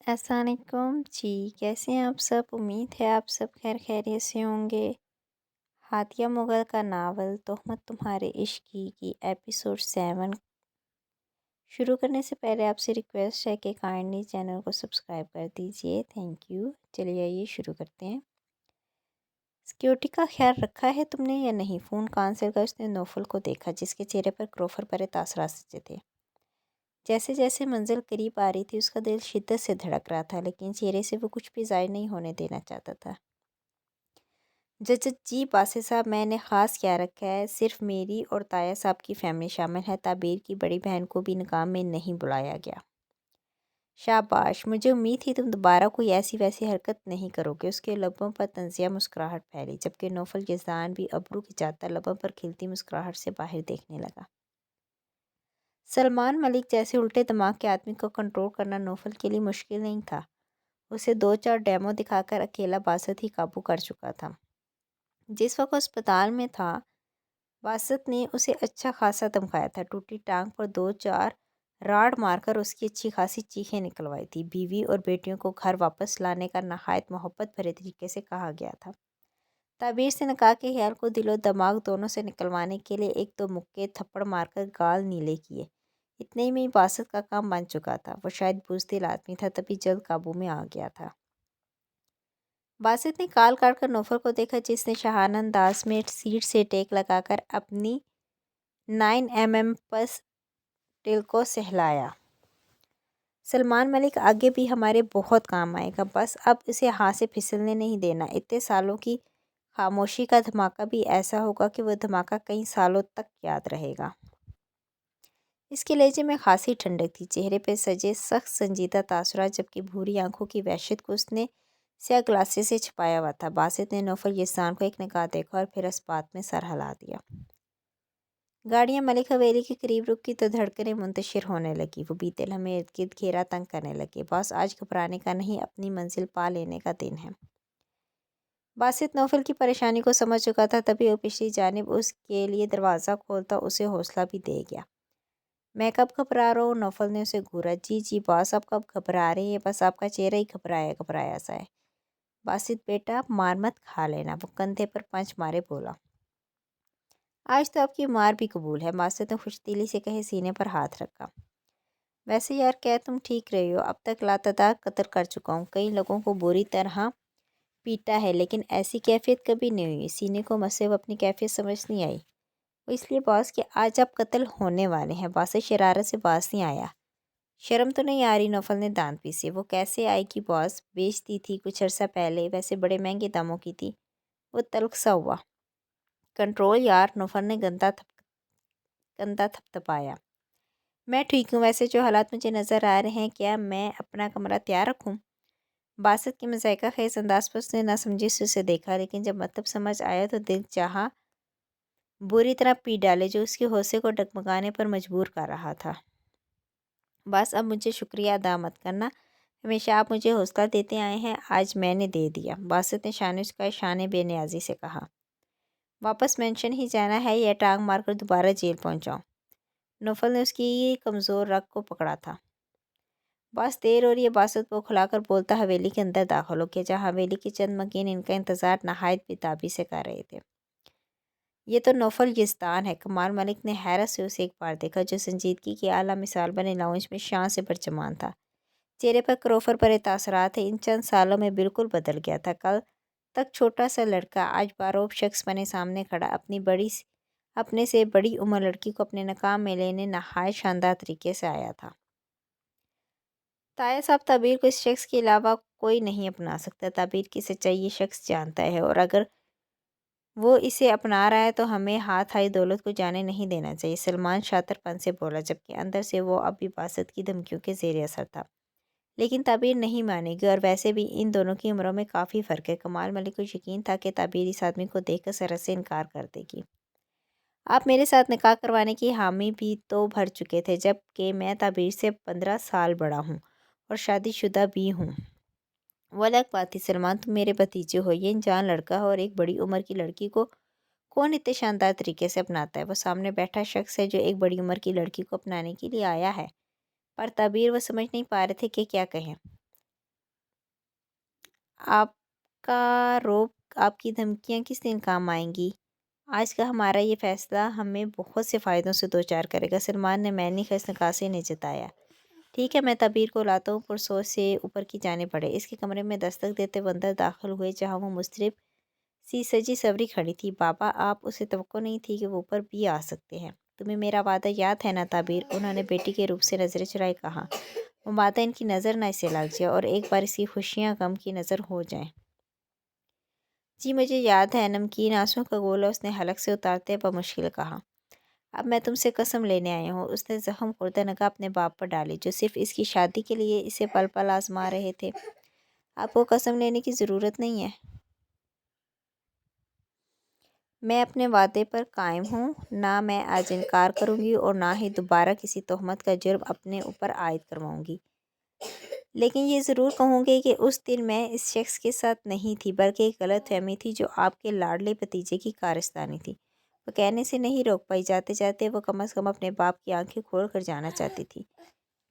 अस्सलाम वालेकुम जी। कैसे हैं आप सब? उम्मीद है आप सब खैर खैरियत से होंगे। हातिया मुग़ल का नावल तोहमत तुम्हारे इश्क की एपिसोड 7 शुरू करने से पहले आपसे रिक्वेस्ट है कि काइंडली चैनल को सब्सक्राइब कर दीजिए। Thank you. चलिए आइए शुरू करते हैं। सिक्योरिटी का ख्याल रखा है तुमने या नहीं? फ़ोन कांसिल कर उसने नौफल को देखा जिसके चेहरे पर क्रोफर भरे तासरात सजे थे। जैसे जैसे मंजिल करीब आ रही थी उसका दिल शिद्दत से धड़क रहा था, लेकिन चेहरे से वो कुछ भी ज़ाहिर नहीं होने देना चाहता था। जज जी बासित साहब, मैंने ख़ास क्या रखा है? सिर्फ मेरी और ताया साहब की फैमिली शामिल है। ताबीर की बड़ी बहन को भी निकाह में नहीं बुलाया गया। शाबाश, मुझे उम्मीद थी तुम दोबारा कोई ऐसी वैसी हरकत नहीं करोगे। उसके लबों पर तंजिया मुस्कुराहट फैली, जबकि नौफल यज़दान भी अबरू खिंचाता लबों पर खिलती मुस्कुराहट से बाहर देखने लगा। सलमान मलिक जैसे उल्टे दिमाग के आदमी को कंट्रोल करना नौफल के लिए मुश्किल नहीं था। उसे 2-4 डेमो दिखाकर अकेला बासित ही काबू कर चुका था। जिस वक्त अस्पताल में था, बासित ने उसे अच्छा खासा धमकाया था। टूटी टांग पर 2-4 राड़ मारकर उसकी अच्छी खासी चीखें निकलवाई थी। बीवी और बेटियों को घर वापस लाने का नहायत मोहब्बत भरे तरीके से कहा गया था। ताबीर से निकाह के ख्याल को दिलो दिमाग दोनों से निकलवाने के लिए 1-2 मुक्के थप्पड़ मारकर गाल नीले किए। इतने में ही बासित का काम बन चुका था। वो शायद बुज़दिल आदमी था, तभी जल्द काबू में आ गया था। बासित ने काल काट कर नौफल को देखा, जिसने शाहाना अंदाज में सीट से टेक लगाकर अपनी 9mm पिस्टल को सहलाया। सलमान मलिक आगे भी हमारे बहुत काम आएगा, बस अब इसे हाथ से फिसलने नहीं देना। इतने सालों की खामोशी का धमाका भी ऐसा होगा कि वह धमाका कई सालों तक याद रहेगा। इसके लहजे में खासी ठंडक थी, चेहरे पे सजे सख्त संजीदा तासुरात, जबकि भूरी आंखों की वहशत को उसने स्या ग्लासेस से छुपाया हुआ था। बासित ने नौफल यसान को एक निगाह देखा और फिर इस बात में सर हिला दिया। गाड़ियां मलिक हवेली के करीब रुकी तो धड़कनें मुंतशिर होने लगी। वो बीते लम्हे इर्द गिर्द घेरा तंग करने लगे। बस आज घबराने का नहीं, अपनी मंजिल पा लेने का दिन है। बासित नौफल की परेशानी को समझ चुका था, तभी वो पिछली जानिब उसके लिए दरवाज़ा खोलता उसे हौसला भी दे गया। मैं कब घबरा रहा हूँ? नौफल ने उसे घूरा। जी जी बॉस, आप कब घबरा रहे हैं? बस आपका चेहरा ही घबराया घबराया सा है। बासित बेटा, मार मत खा लेना। वो कंधे पर पंच मारे बोला। आज तो आपकी मार भी कबूल है, बासित ने खुशदिली से कहे, सीने पर हाथ रखा। वैसे यार, क्या तुम ठीक रही हो? अब तक लातादार कत्ल कर चुका हूँ, कई लोगों को बुरी तरह पीटा है, लेकिन ऐसी कैफियत कभी नहीं हुई। सीने को मसे वो अपनी कैफियत समझ नहीं आई। वो इसलिए बॉस कि आज आप कत्ल होने वाले हैं। बासित शरारत से बाज नहीं आया। शर्म तो नहीं आ रही? नौफल ने दांत पीसे। वो कैसे आएगी बॉस? बेचती थी कुछ अर्सा पहले, वैसे बड़े महंगे दामों की थी। वो तल्ख सा हुआ। कंट्रोल यार, नौफल ने कंधा थपथपाया। मैं ठीक हूँ। वैसे जो हालात मुझे नज़र आ रहे हैं, क्या मैं अपना कमरा तैयार रखूँ? बासित के मज़ाइका खेज अंदाज पर उसने नासमझी से उसे देखा, लेकिन जब मतलब समझ आया तो दिल चाहा बुरी तरह पीट डाले, जो उसके हौसले को डगमगाने पर मजबूर कर रहा था। बस अब मुझे शुक्रिया अदा मत करना, हमेशा आप मुझे हौसला देते आए हैं, आज मैंने दे दिया। बासित ने शान उसका शान बेनियाजी से कहा। वापस मेंशन ही जाना है या टांग मारकर दोबारा जेल पहुंचाऊं? नौफल ने उसकी कमज़ोर रग को पकड़ा था। बस देर हो रही है। बासित को खुलाकर बोलता हवेली के अंदर दाखिल हो गया, जहाँ हवेली के चंद मकीन इनका इंतज़ार नहायत बेताबी से कर रहे थे। ये तो नौफल यज़दान है। कमाल मलिक ने हैरत से उसे एक बार देखा, जो संजीदगी की आला मिसाल बने लाउंज में शान से बरचमान था। चेहरे पर क्रोफर भरे तासरात थे। इन चंद सालों में बिल्कुल बदल गया था। कल तक छोटा सा लड़का आज बारोब शख्स बने सामने खड़ा, अपने से बड़ी उम्र लड़की को अपने नकाम में लेने नहायत शानदार तरीके से आया था। ताया साहब, ताबीर को इस शख्स के अलावा कोई नहीं अपना सकता। ताबीर की सच्चाई ये शख्स जानता है, और अगर वो इसे अपना रहा है तो हमें हाथ आई दौलत को जाने नहीं देना चाहिए। सलमान शातिरपन से बोला, जबकि अंदर से वो अब भी बासित की धमकियों के जेर असर था। लेकिन ताबीर नहीं मानेगी, और वैसे भी इन दोनों की उम्रों में काफ़ी फ़र्क है। कमाल मलिक को यकीन था कि ताबीर इस आदमी को देखकर सरहद से इनकार कर देगी। आप मेरे साथ निकाह करवाने की हामी भी तो भर चुके थे, जबकि मैं ताबीर से 15 साल बड़ा हूँ और शादीशुदा भी हूँ। वो अलग बात थी। सलमान, तुम मेरे भतीजे हो, ये अनजान लड़का है, और एक बड़ी उम्र की लड़की को कौन इतने शानदार तरीके से अपनाता है? वो सामने बैठा शख्स है जो एक बड़ी उम्र की लड़की को अपनाने के लिए आया है। पर ताबीर वो समझ नहीं पा रहे थे कि क्या कहें। آپ کا روب، آپ کی دھمکیاں کس دن کام آئیں گی؟ آج کا ہمارا یہ فیصلہ ہمیں بہت سے فائدوں سے دوچار کرے گا، سلمان نے مینی خس نکاسی نے جتایا۔ ٹھیک ہے، میں تعبیر کو لاتا ہوں۔ پرسوچ سے اوپر کی جانب بڑھے۔ اس کے کمرے میں دستک دیتے وہ اندر داخل ہوئے جہاں وہ مضطرب سی سجی سوری کھڑی تھی۔ بابا، آپ اسے توقع نہیں تھی کہ وہ اوپر بھی آ سکتے ہیں۔ تمہیں میرا وعدہ یاد ہے نا تعبیر؟ انہوں نے بیٹی کے روپ سے نظریں چرائے کہا۔ وہ وعدہ ان کی نظر نہ اسے لگ جائے اور ایک بار اس کی خوشیاں غم کی نظر ہو جائیں۔ جی مجھے یاد ہے، نمکین آنسوؤں کا گولہ اس نے حلق سے اتارتے بمشکل کہا۔ اب میں تم سے قسم لینے آئی ہوں۔ اس نے زخم خوردہ نگاہ اپنے باپ پر ڈالی جو صرف اس کی شادی کے لیے اسے پل پل آزما رہے تھے۔ آپ کو قسم لینے کی ضرورت نہیں ہے۔ میں اپنے وعدے پر قائم ہوں۔ نہ میں آج انکار کروں گی اور نہ ہی دوبارہ کسی تہمت کا جرم اپنے اوپر عائد کرواؤں گی، لیکن یہ ضرور کہوں گی کہ اس دن میں اس شخص کے ساتھ نہیں تھی، بلکہ ایک غلط فہمی تھی جو آپ کے لاڈلے بھتیجے کی کارستانی تھی۔ وہ کہنے سے نہیں روک پائی۔ جاتے جاتے وہ کم از کم اپنے باپ کی آنکھیں کھول کر جانا چاہتی تھی۔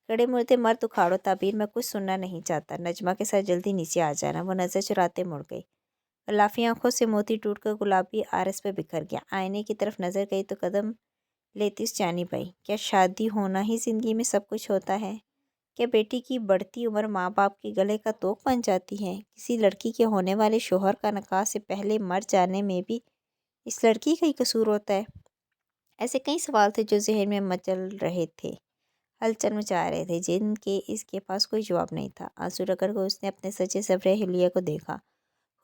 کڑے مردے مرد اکھاڑو تعبیر، میں کچھ سننا نہیں چاہتا۔ نجمہ کے ساتھ جلدی نیچے آ جانا۔ وہ نظر چراتے مڑ گئی۔ غلافی آنکھوں سے موتی ٹوٹ کر گلابی آرس پہ بکھر گیا۔ آئینے کی طرف نظر گئی تو قدم لیتی اس جانب آئی۔ کیا شادی ہونا ہی زندگی میں سب کچھ ہوتا ہے؟ کیا بیٹی کی بڑھتی عمر ماں باپ کے گلے کا توق بن جاتی ہے؟ کسی لڑکی کے ہونے والے شوہر کا نکاح سے پہلے مر جانے میں بھی اس لڑکی کا ہی قصور ہوتا ہے؟ ایسے کئی سوال تھے جو ذہن میں مچل رہے تھے، ہلچل مچا رہے تھے، جن کے اس کے پاس کوئی جواب نہیں تھا۔ آنسو رگڑ کر اس نے اپنے سجے سورے حلیے کو دیکھا۔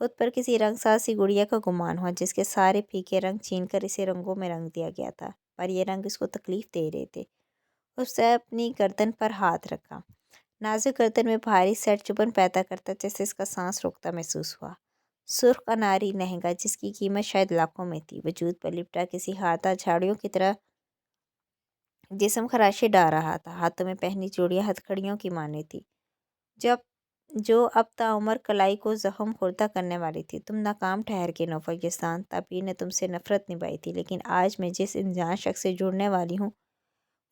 خود پر کسی رنگ ساز سی گڑیا کا گمان ہوا جس کے سارے پھیکے رنگ چھین کر اسے رنگوں میں رنگ دیا گیا تھا، پر یہ رنگ اس کو تکلیف دے رہے تھے۔ اس نے اپنی گردن پر ہاتھ رکھا۔ نازک گردن میں بھاری سیٹ چبھن پیدا کرتا جیسے اس کا سانس روکتا محسوس ہوا۔ سرخ اناری لہنگا جس کی قیمت شاید لاکھوں میں تھی، وجود پر لپٹا کسی ہارتا جھاڑیوں کی طرح جسم خراشے ڈال رہا تھا۔ ہاتھوں میں پہنی چوڑیاں ہتھکڑیوں کی مانند تھی جو اب تعمر کلائی کو زخم خوردہ کرنے والی تھی۔ تم ناکام ٹھہر گئے نوفل یزدان، تعبیر نے تم سے نفرت نبھائی تھی، لیکن آج میں جس انجان شخص سے جڑنے والی ہوں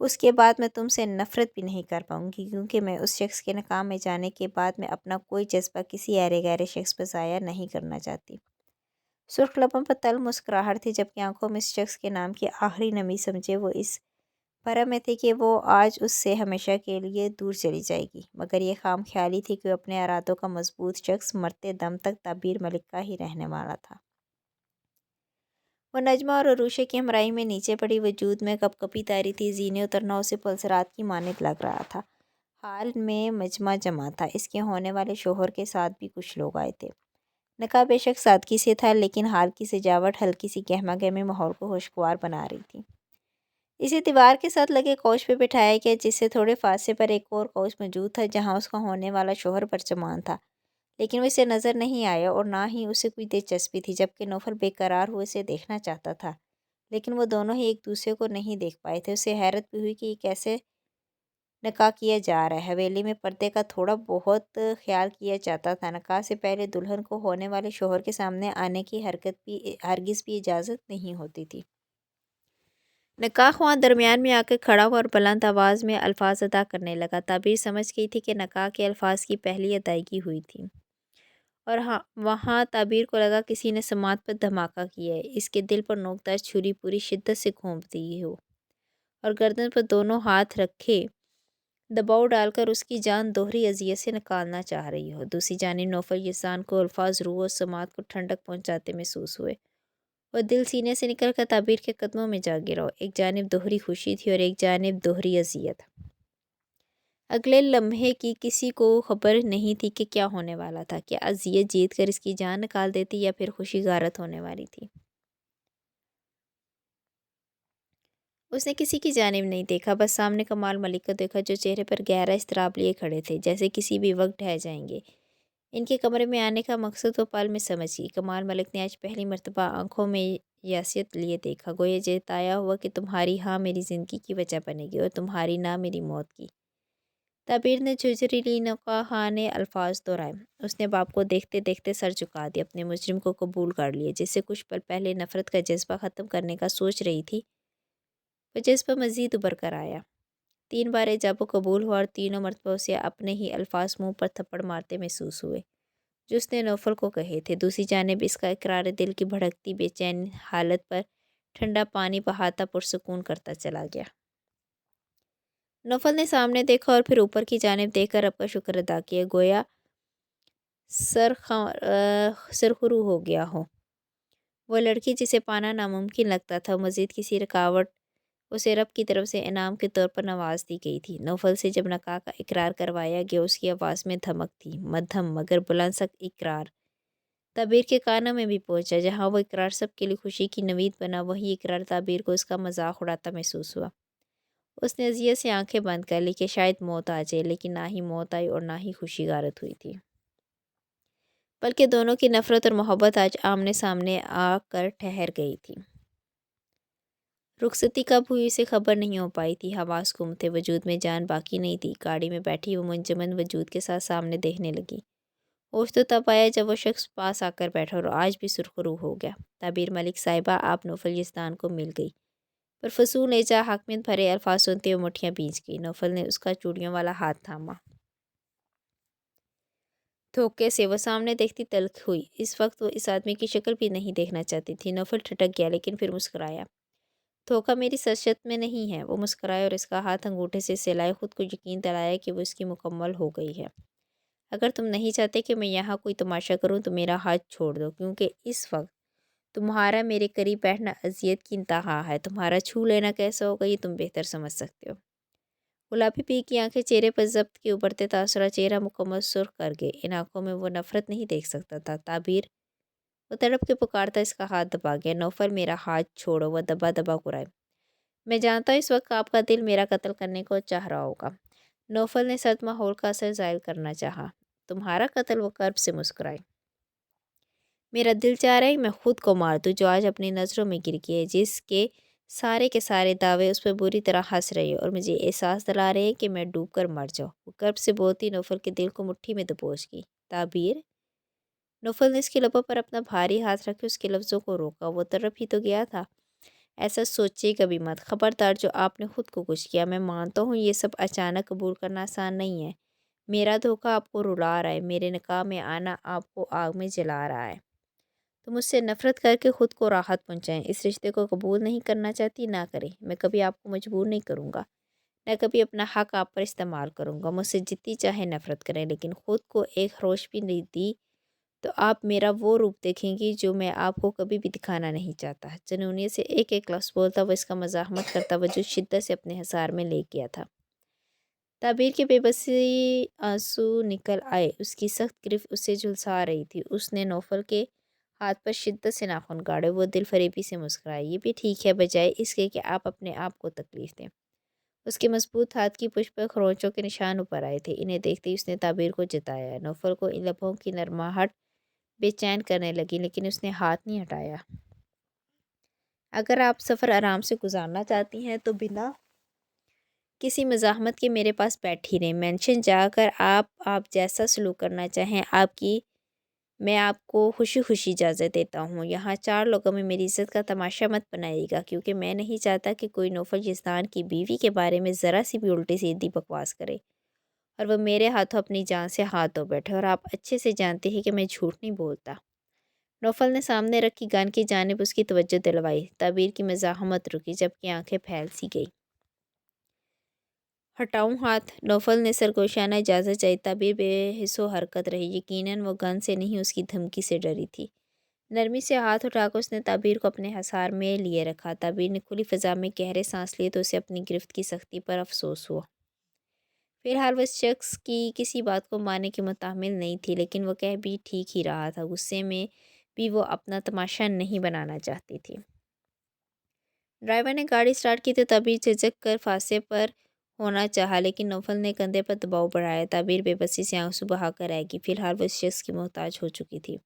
اس کے بعد میں تم سے نفرت بھی نہیں کر پاؤں گی، کیونکہ میں اس شخص کے ناکام میں جانے کے بعد میں اپنا کوئی جذبہ کسی ایرے غیرے شخص پر ضائع نہیں کرنا چاہتی۔ سرخ لبوں پر تلخ مسکراہٹ تھی جبکہ آنکھوں میں اس شخص کے نام کی آخری نمی سمجھے وہ اس بھرم میں تھے کہ وہ آج اس سے ہمیشہ کے لیے دور چلی جائے گی، مگر یہ خام خیالی تھی کہ وہ اپنے ارادوں کا مضبوط شخص مرتے دم تک تعبیر ملک کا ہی رہنے والا تھا۔ وہ نجمہ اور عروشے کی ہمراہی میں نیچے پڑی، وجود میں کپ کپی طاری تھی، زینے اترنا اسے پلسرات کی مانند لگ رہا تھا۔ ہال میں مجمع جمع تھا، اس کے ہونے والے شوہر کے ساتھ بھی کچھ لوگ آئے تھے۔ نکاح بے شک سادگی سے تھا، لیکن ہال کی سجاوٹ ہلکی سی گہما گہمی ماحول کو خوشگوار بنا رہی تھی۔ اسے دیوار کے ساتھ لگے کوچ پہ بٹھایا گیا جس سے تھوڑے فاصلے پر ایک اور کوچ موجود تھا جہاں اس کا ہونے والا شوہر پرچمان تھا، لیکن وہ اسے نظر نہیں آیا اور نہ ہی اسے کوئی دلچسپی تھی، جبکہ نوفل بے قرار ہوئے اسے دیکھنا چاہتا تھا، لیکن وہ دونوں ہی ایک دوسرے کو نہیں دیکھ پائے تھے۔ اسے حیرت بھی ہوئی کہ یہ کیسے نکاح کیا جا رہا ہے۔ حویلی میں پردے کا تھوڑا بہت خیال کیا جاتا تھا۔ نکاح سے پہلے دلہن کو ہونے والے شوہر کے سامنے آنے کی ہرگز بھی اجازت نہیں ہوتی تھی۔ نکاح خواں درمیان میں آ کر کھڑا ہوا اور بلند آواز میں الفاظ ادا کرنے لگا۔ تعبیر سمجھ گئی تھی کہ نکاح کے الفاظ کی پہلی ادائیگی ہوئی تھی، اور وہاں تعبیر کو لگا کسی نے سماعت پر دھماکہ کیا ہے، اس کے دل پر نوکدار چھری پوری شدت سے گھونپ دی ہو اور گردن پر دونوں ہاتھ رکھے دباؤ ڈال کر اس کی جان دوہری اذیت سے نکالنا چاہ رہی ہو۔ دوسری جانب نوفل یزدان کو الفاظ روح اور سماعت کو ٹھنڈک پہنچاتے محسوس ہوئے، اور دل سینے سے نکل کر تعبیر کے قدموں میں جا گرا۔ ایک جانب دوہری خوشی تھی اور ایک جانب دوہری اذیت۔ اگلے لمحے کی کسی کو خبر نہیں تھی کہ کیا ہونے والا تھا، کیا اذیت جیت کر اس کی جان نکال دیتی یا پھر خوشی غارت ہونے والی تھی۔ اس نے کسی کی جانب نہیں دیکھا، بس سامنے کمال ملک کو دیکھا جو چہرے پر گہرا اضطراب لیے کھڑے تھے، جیسے کسی بھی وقت ڈھہ جائیں گے۔ ان کے کمرے میں آنے کا مقصد وہ پل میں سمجھ گئی۔ کمال ملک نے آج پہلی مرتبہ آنکھوں میں یاسیت لیے دیکھا، گویا جتایا ہوا کہ تمہاری ہاں میری زندگی کی وجہ بنے گی اور تمہاری نہ میری موت کی۔ تعبیر نے جھجھری نوکاہانے الفاظ دہرائے۔ اس نے باپ کو دیکھتے دیکھتے سر جھکا دیا، اپنے مجرم کو قبول کر لیا جس سے کچھ پل پہلے نفرت کا جذبہ ختم کرنے کا سوچ رہی تھی۔ وہ جذبہ مزید ابھر کر آیا، 3 بار جب وہ قبول ہوا اور تینوں مرتبہ اسے اپنے ہی الفاظ منہ پر تھپڑ مارتے محسوس ہوئے जो उसने नौफल को कहे थे। दूसरी जानिब इसका इकरार दिल की भड़कती बेचैन हालत पर ठंडा पानी बहाता पुरसुकून करता चला गया। नौफल ने सामने देखा और फिर ऊपर की जानिब देखकर रब का शुक्र अदा किया, गोया सरखुरू हो गया हो। वो लड़की जिसे पाना नामुमकिन लगता था, मज़ीद किसी रुकावट उसे रब की तरफ से इनाम के तौर पर नवाज दी गई थी। नौफल से जब नकाह का इकरार करवाया गया, उसकी आवाज़ में धमक थी, मध्यम मगर बुलंद सा इकरार ताबीर के कानों में भी पहुंचा। जहां वो इकरार सबके लिए खुशी की नवीद बना, वही इकरार ताबीर को उसका मजाक उड़ाता महसूस हुआ। उसने अजियत से आंखें बंद कर ली कि शायद मौत आ जाए, लेकिन ना ही मौत आई और ना ही खुशी गारत हुई थी, बल्कि दोनों की नफ़रत और मोहब्बत आज आमने सामने आकर ठहर गई थी। रुखसती कब हुई उसे खबर नहीं हो पाई थी। हवास गुम थे, वजूद में जान बाकी नहीं थी। गाड़ी में बैठी वो मुंजमद वजूद के साथ सामने देखने लगी। होश तो तब आया जब वो शख्स पास आकर बैठा और आज भी सुरखरू हो गया। ताबीर मलिक साहिबा, आप नौफल जिस्तान को मिल गई। पर फसूल नेजा हाकमियत भरे अल्फाज सुनते हुए मुठियाँ भींच गई। नौफल ने उसका चूड़ियों वाला हाथ थामा। धोखे से वो सामने देखती तल्ख हुई। इस वक्त वो इस आदमी की शक्ल भी नहीं देखना चाहती थी। नौफल ठटक गया, लेकिन फिर मुस्कुराया। धोखा मेरी सचत में नहीं है। वो मुस्कुराया और इसका हाथ अंगूठे से सहलाए खुद को यकीन दिलाया कि वो इसकी मुकम्मल हो गई है। अगर तुम नहीं चाहते कि मैं यहाँ कोई तमाशा करूँ तो मेरा हाथ छोड़ दो, क्योंकि इस वक्त तुम्हारा मेरे करीब बैठना अजियत की इंतहा है। तुम्हारा छू लेना कैसा होगा ये तुम बेहतर समझ सकते हो। गुलाबी पी की आंखें चेहरे पर जब्त के उभरते तासुरा चेहरा मुकम्मल सुर्ख कर गए। इन आंखों में वो नफरत नहीं देख सकता था। ताबीर, वो तड़प के पुकारता इसका हाथ दबा गया। नौफल, मेरा हाथ छोड़ो। वह दबा दबा कुराए। मैं जानता हूँ इस वक्त आपका दिल मेरा कत्ल करने को चाह रहा होगा। नौफल ने सख्त माहौल का असर ज़ाहिर करना चाहा। तुम्हारा कत्ल? वो कर्ब से मुस्कुराए। मेरा दिल चाह रहा है मैं खुद को मार दूँ, जो आज अपनी नज़रों में गिर गई है, जिसके सारे के सारे दावे उस पर बुरी तरह हंस रहे हैं और मुझे एहसास दिला रहे हैं कि मैं डूब कर मर जाऊँ। वो कर्ब से बोलती नौफल के दिल को मुट्ठी में दबोच गई। ताबीर, नौफल ने इसके लबों पर अपना भारी हाथ रख के उसके लफ्ज़ों को रोका। वो तरफ ही तो गया था। ऐसा सोचिए कभी मत। खबरदार, जो आपने खुद को कुछ किया। मैं मानता हूँ ये सब अचानक कबूल करना आसान नहीं है। मेरा धोखा आपको रुला रहा है, मेरे निकाह में आना आपको आग में जला रहा है। तो मुझसे नफ़रत करके ख़ुद को राहत पहुँचाएं। इस रिश्ते को कबूल नहीं करना चाहती, ना करें। मैं कभी आपको मजबूर नहीं करूँगा, न कभी अपना हक़ आप पर इस्तेमाल करूँगा। मुझसे जितनी चाहे नफ़रत करें, लेकिन ख़ुद को एक खरोश भी नहीं दी तो आप मेरा वो रूप देखेंगी जो मैं आपको कभी भी दिखाना नहीं चाहता। जुनूनियत से एक एक लफ्ज़ बोलता वो इसका मज़ाहमत करता वजूद शिद्दत से अपने हिसार में ले गया था। ताबीर की बेबसी आंसू निकल आए। उसकी सख्त गिरफ्त उसे झुलसा रही थी। उसने नौफल के हाथ पर शिद्दत से नाखून गाड़े। वो दिल फरेबी से मुस्कुराए। ये भी ठीक है, बजाय इसके कि आप अपने आप को तकलीफ़ दें। उसके मजबूत हाथ की पुष्प पर खरोंचों के निशान ऊपर आए थे। इन्हें देखते ही उसने ताबीर को जताया। नौफल को इन लबों की नरमाहट बेचैन करने लगी, लेकिन उसने हाथ नहीं हटाया। अगर आप सफ़र आराम से गुजारना चाहती हैं तो बिना किसी मज़ाहमत के मेरे पास बैठी रहें। मेंशन जाकर आप जैसा सलूक करना चाहें आपकी मैं आपको खुशी खुशी इजाज़त देता हूँ। यहाँ 4 लोगों में मेरी इज़्ज़त का तमाशा मत बनाइएगा, क्योंकि मैं नहीं चाहता कि कोई नौफल जिस्तान की बीवी के बारे में ज़रा सी भी उल्टी सीधी बकवास करे और वह मेरे हाथों अपनी जान से हाथ धो बैठे। और आप अच्छे से जानते हैं कि मैं झूठ नहीं बोलता। नौफल ने सामने रखी गन की जानिब उसकी तवज्जो दिलवाई। ताबीर की मज़ाहमत रुकी, जबकि आंखें फैल सी गई। हटाऊं हाथ? नौफल ने सरगोशाना इजाज़त चाहिए। ताबीर बेहिस्सो हरकत रही। यकीनन वो गन से नहीं, उसकी धमकी से डरी थी। नरमी से हाथ उठाकर उसने ताबीर को अपने हसार में लिए रखा। ताबीर ने खुली फ़ज़ा में गहरे सांस लिए तो उसे अपनी गिरफ्त की सख्ती पर अफसोस हुआ। फ़िलहाल वह इस शख्स की किसी बात को मानने की मुतामिल नहीं थी, लेकिन वह कह भी ठीक ही रहा था। गुस्से में भी वो अपना तमाशा नहीं बनाना चाहती थी। ड्राइवर ने गाड़ी स्टार्ट की तो ताबीर झिझक कर फासे पर होना चाहा, लेकिन नौफल ने कंधे पर दबाव बढ़ाया। ताबीर बेबसी से आंसू बहाकर रहेगी। फ़िलहाल वो इस शख्स की मोहताज हो चुकी थी।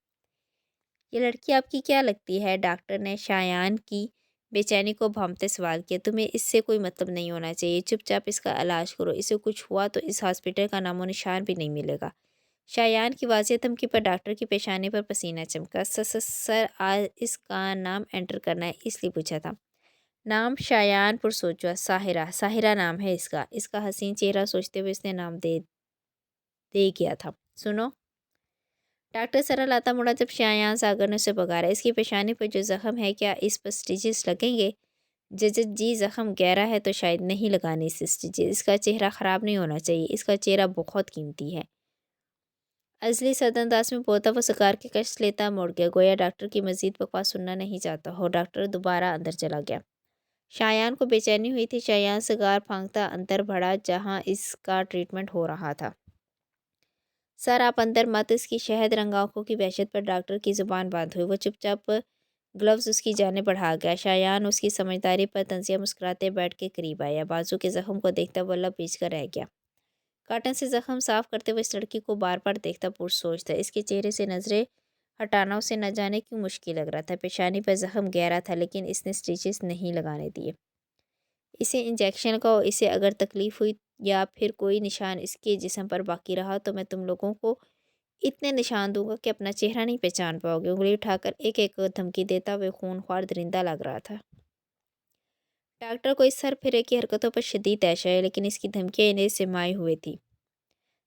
ये लड़की आपकी क्या लगती है? डॉक्टर ने शायान की बेचैनी को भांपते सवाल किया। तुम्हें इससे कोई मतलब नहीं होना चाहिए। चुपचाप इसका इलाज करो। इसे कुछ हुआ तो इस हॉस्पिटल का नामो निशान भी नहीं मिलेगा। शायान की वाज़ेह धमकी पर डॉक्टर की पेशानी पर पसीना चमका। सर, आज इसका नाम एंटर करना है, इसलिए पूछा था। नाम शायान पुरसोचा। साहिरा। साहिरा नाम है इसका। इसका हसीन चेहरा सोचते हुए इसने नाम दे दे गया था। सुनो, डॉक्टर सरल आता मुड़ा जब शायान सागर ने उसे पुकारा। इसकी पेशानी पर जो जख्म है, क्या इस पर स्टिचेस लगेंगे? जज जी, जख्म गहरा है तो शायद नहीं लगाने इस स्टिचेस। इसका चेहरा ख़राब नहीं होना चाहिए, इसका चेहरा बहुत कीमती है। अजली सदनदास में पोता वो सकार के कष्ट लेता मुड़ गया, गोया डॉक्टर की मजीद बकवास सुनना नहीं चाहता हो। डॉक्टर दोबारा अंदर चला गया। शायान को बेचैनी हुई थी। शायान सिगार फांकता अंदर बढ़ा जहाँ इसका ट्रीटमेंट हो रहा था। सर आप अंदर मत। इसकी शहद रंग आंखों की वहशत पर डॉक्टर की ज़ुबान बंद हुई। वो चुपचाप ग्लव्स उसकी जानिब बढ़ा गया। शायान उसकी समझदारी पर तंजिया मुस्कुराते बैठ के करीब आया। बाजू के जख्म को देखता वो लब पीच कर रह गया। काटन से जख्म साफ करते हुए इस लड़की को बार बार देखता पुरसोच था। इसके चेहरे से नजरें हटाना उसे न जाने क्यों मुश्किल लग रहा था। पेशानी पर जख्म गहरा था लेकिन इसने स्टिचेस नहीं लगाने दिए। इसे इंजेक्शन का, इसे अगर तकलीफ़ हुई या फिर कोई निशान इसके जिस्म पर बाकी रहा तो मैं तुम लोगों को इतने निशान दूंगा कि अपना चेहरा नहीं पहचान पाओगे। उंगली उठाकर एक एक धमकी देता हुए खूनख्वार दरिंदा लग रहा था। डॉक्टर को इस सर फिरे की हरकतों पर शदीद तैश है, लेकिन इसकी धमकियाँ इन्हें सिमाई हुई थी।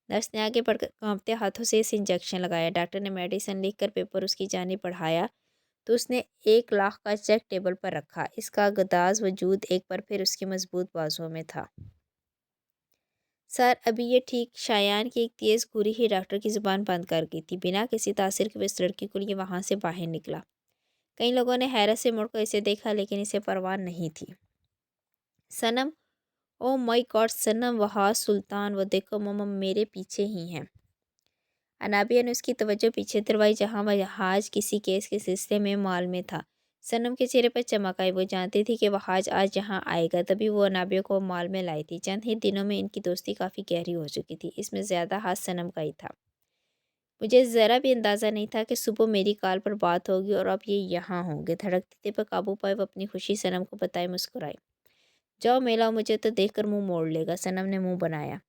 नर्स ने आगे बढ़कर कांपते हाथों से इसे इंजेक्शन लगाया। डॉक्टर ने मेडिसिन लिखकर पेपर उसकी जानिब बढ़ाया तो उसने 1 लाख का चेक टेबल पर रखा। इसका गदाज वजूद एक बार फिर उसकी मजबूत बाजुओं में था। सर अभी ये ठीक। शायान की एक तेज़ घूरी ही डॉक्टर की ज़ुबान बंद कर गई थी। बिना किसी तासीर के इस लड़की को लिए वहाँ से बाहर निकला। कई लोगों ने हैरत से मुड़कर इसे देखा लेकिन इसे परवाह नहीं थी। सनम, ओ माय गॉड सनम, वहाँ सुल्तान, वो देखो मम्मा मेरे पीछे ही हैं। अनाबिया ने उसकी तवज्जो पीछे दिलवाई जहाँ वह हाज किसी केस के सिलसिले में माल में था। सनम के चेहरे पर चमक आई। वो जानती थी कि वह हाज आज यहाँ आएगा, तभी वो अनाबिया को माल में लाई थी। चंद ही दिनों में इनकी दोस्ती काफ़ी गहरी हो चुकी थी। इसमें ज़्यादा हाथ सनम का ही था। मुझे ज़रा भी अंदाज़ा नहीं था कि सुबह मेरी कॉल पर बात होगी और अब ये यहाँ होंगे। धड़कते दिल पर काबू पाए वो अपनी खुशी सनम को बताए मुस्कुराई। जाओ मेला, मुझे तो देखकर मुंह मोड़ लेगा। सनम ने मुंह बनाया।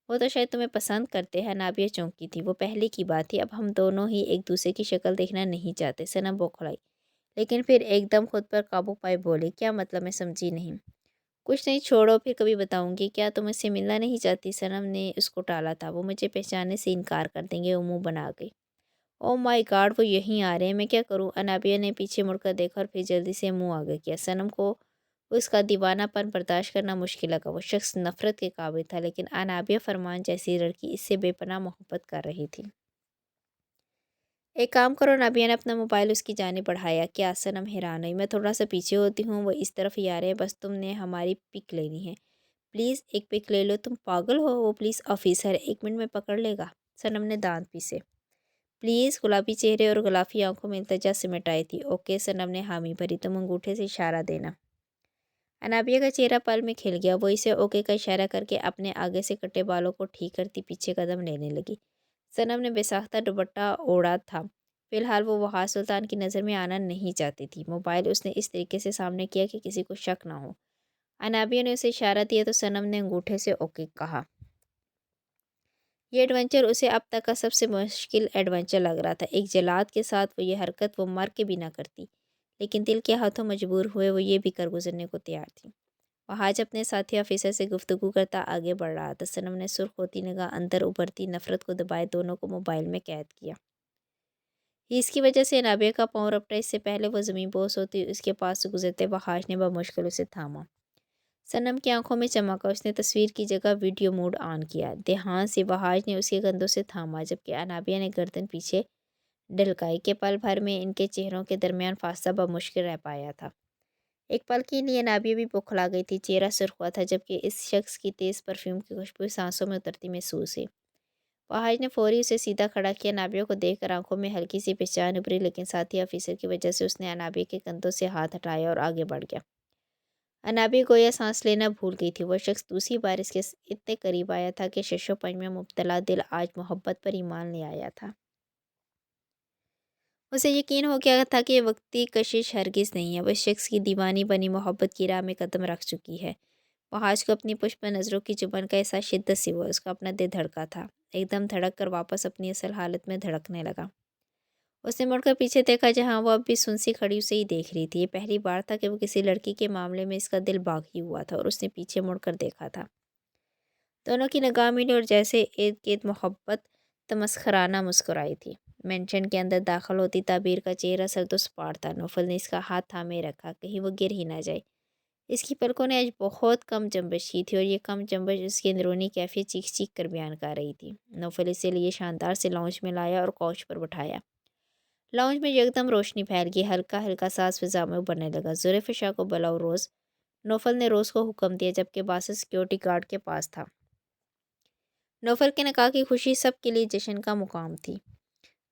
वो तो शायद तुम्हें पसंद करते हैं। नाबिया चौंकी थी। वो पहले की बात थी, अब हम दोनों ही एक दूसरे की शक्ल देखना नहीं चाहते। सनम बौखलाई, लेकिन फिर एकदम खुद पर काबू पाए बोली, क्या मतलब? मैं समझी नहीं। कुछ नहीं, छोड़ो, फिर कभी बताऊंगी। क्या तुम इससे मिलना नहीं चाहती? सनम ने उसको टाला था। वो मुझे पहचानने से इनकार कर देंगे। वो मुंह बना गई। ओ माय गॉड, वो यहीं आ रहे हैं, मैं क्या करूं? अनाबिया ने पीछे मुड़कर देखा और फिर जल्दी से मुंह आगे किया। सनम को उसका दीवानापन बर्दाश्त करना मुश्किल लगा। वो शख्स नफरत के काबिल था, लेकिन अनाबिया फरमान जैसी लड़की इससे बेपनाह मोहब्बत कर रही थी। एक काम करो, नाबिया ने अपना मोबाइल उसकी जानिब बढ़ाया। क्या? सनम हैरान हुई। मैं थोड़ा सा पीछे होती हूँ, वो इस तरफ ही आ रहे हैं, बस तुमने हमारी पिक लेनी है। प्लीज़ एक पिक ले लो। तुम पागल हो? वो पुलिस ऑफिसर है, 1 मिनट में पकड़ लेगा। सनम ने दांत पीसे। प्लीज़। गुलाबी चेहरे और गुलाबी आंखों में इल्तिजा सिमट आई थी। ओके, सनम ने हामी भरी। तुम अंगूठे से इशारा देना। अनाबिया का चेहरा पल में खिल गया। वो इसे ओके का इशारा करके अपने आगे से कटे बालों को ठीक करती पीछे कदम लेने लगी। सनम ने बेसाख्ता दुपट्टा ओढ़ा था। फिलहाल वो वहाज सुल्तान की नज़र में आना नहीं चाहती थी। मोबाइल उसने इस तरीके से सामने किया कि किसी को शक ना हो। अनाबिया ने उसे इशारा दिया तो सनम ने अंगूठे से ओके कहा। यह एडवेंचर उसे अब तक का सबसे मुश्किल एडवेंचर लग रहा था। एक जलाद के साथ वो ये हरकत वो मर के भी ना करती, लेकिन दिल के हाथों मजबूर हुए वो ये भी कर गुजरने को तैयार थी। वहाज अपने साथी ऑफिसर से गुफ्तगू करता आगे बढ़ रहा था। सनम ने सुर्ख होती निगाह अंदर उभरती नफरत को दबाए दोनों को मोबाइल में कैद किया। इसकी वजह से नाबिया का पाँव रपटा। इससे पहले वो ज़मीन बोस होती उसके पास से गुजरते वहाज ने बमुश्किल उसे थामा। सनम की आंखों में चमका। उसने तस्वीर की जगह वीडियो मोड ऑन किया। ध्यान से वहाज ने उसके कंधों से थामा जबकि अनाबिया ने गर्दन पीछे ढलकाई के पल भर में इनके चेहरों के दरमियान फासला बमुश्किल रह पाया था। एक पल के लिए नाबिया भी बौखला गई थी। चेहरा सुर्ख हुआ था जबकि इस शख्स की तेज़ परफ्यूम की खुशबू सांसों में उतरती महसूस हुई। वहाज ने फौरी उसे सीधा खड़ा किया। नाबिया को देखकर आंखों में हल्की सी पहचान उभरी, लेकिन साथी ऑफिसर की वजह से उसने अनाबिया के कंधों से हाथ हटाया और आगे बढ़ गया। अनाबिया गोया सांस लेना भूल गई थी। वह शख्स दूसरी बार इसके इतने करीब आया था कि शशोपंज में मुब्तला दिल आज मोहब्बत पर ईमान ले आया था। उसे यकीन हो गया था कि वक्ती कशिश हरगिज़ नहीं है। वह शख्स की दीवानी बनी मोहब्बत की राह में कदम रख चुकी है। वहाज को अपनी पुष्प नज़रों की चुभन का एहसास शिद्दत से हुआ। उसका अपना दिल धड़का था, एकदम धड़क कर वापस अपनी असल हालत में धड़कने लगा। उसने मुड़कर पीछे देखा जहाँ वो अब भी सुनसी खड़ी उसे ही देख रही थी। ये पहली बार था कि वो किसी लड़की के मामले में इसका दिल बागी हुआ था और उसने पीछे मुड़कर देखा था। दोनों की निगाह मिली और जैसे इर्द गिर्द मोहब्बत तमस्खराना मुस्कुराई थी। मेंशन के अंदर दाखिल होती ताबीर का चेहरा सरदोस्पार था। नौफल ने इसका हाथ थामे रखा, कहीं वो गिर ही ना जाए। इसकी पलकों ने आज बहुत कम जंबश की थी और ये कम जंबश उसकी अंदरूनी कैफियत चीख चीख कर बयान कर रही थी। नौफल इसे लिए शानदार से लाउंज में लाया और कौच पर बैठाया। लाउंज में एकदम रोशनी फैल गई, हल्का हल्का सांस फिजा में उभरने लगा। जुल्फ़े शाह को बुलाओ रोज़, नौफल ने रोज़ को हुक्म दिया, जबकि बासित सिक्योरिटी गार्ड के पास था। नौफल के निकाह की खुशी सब के लिए जश्न का मुकाम थी।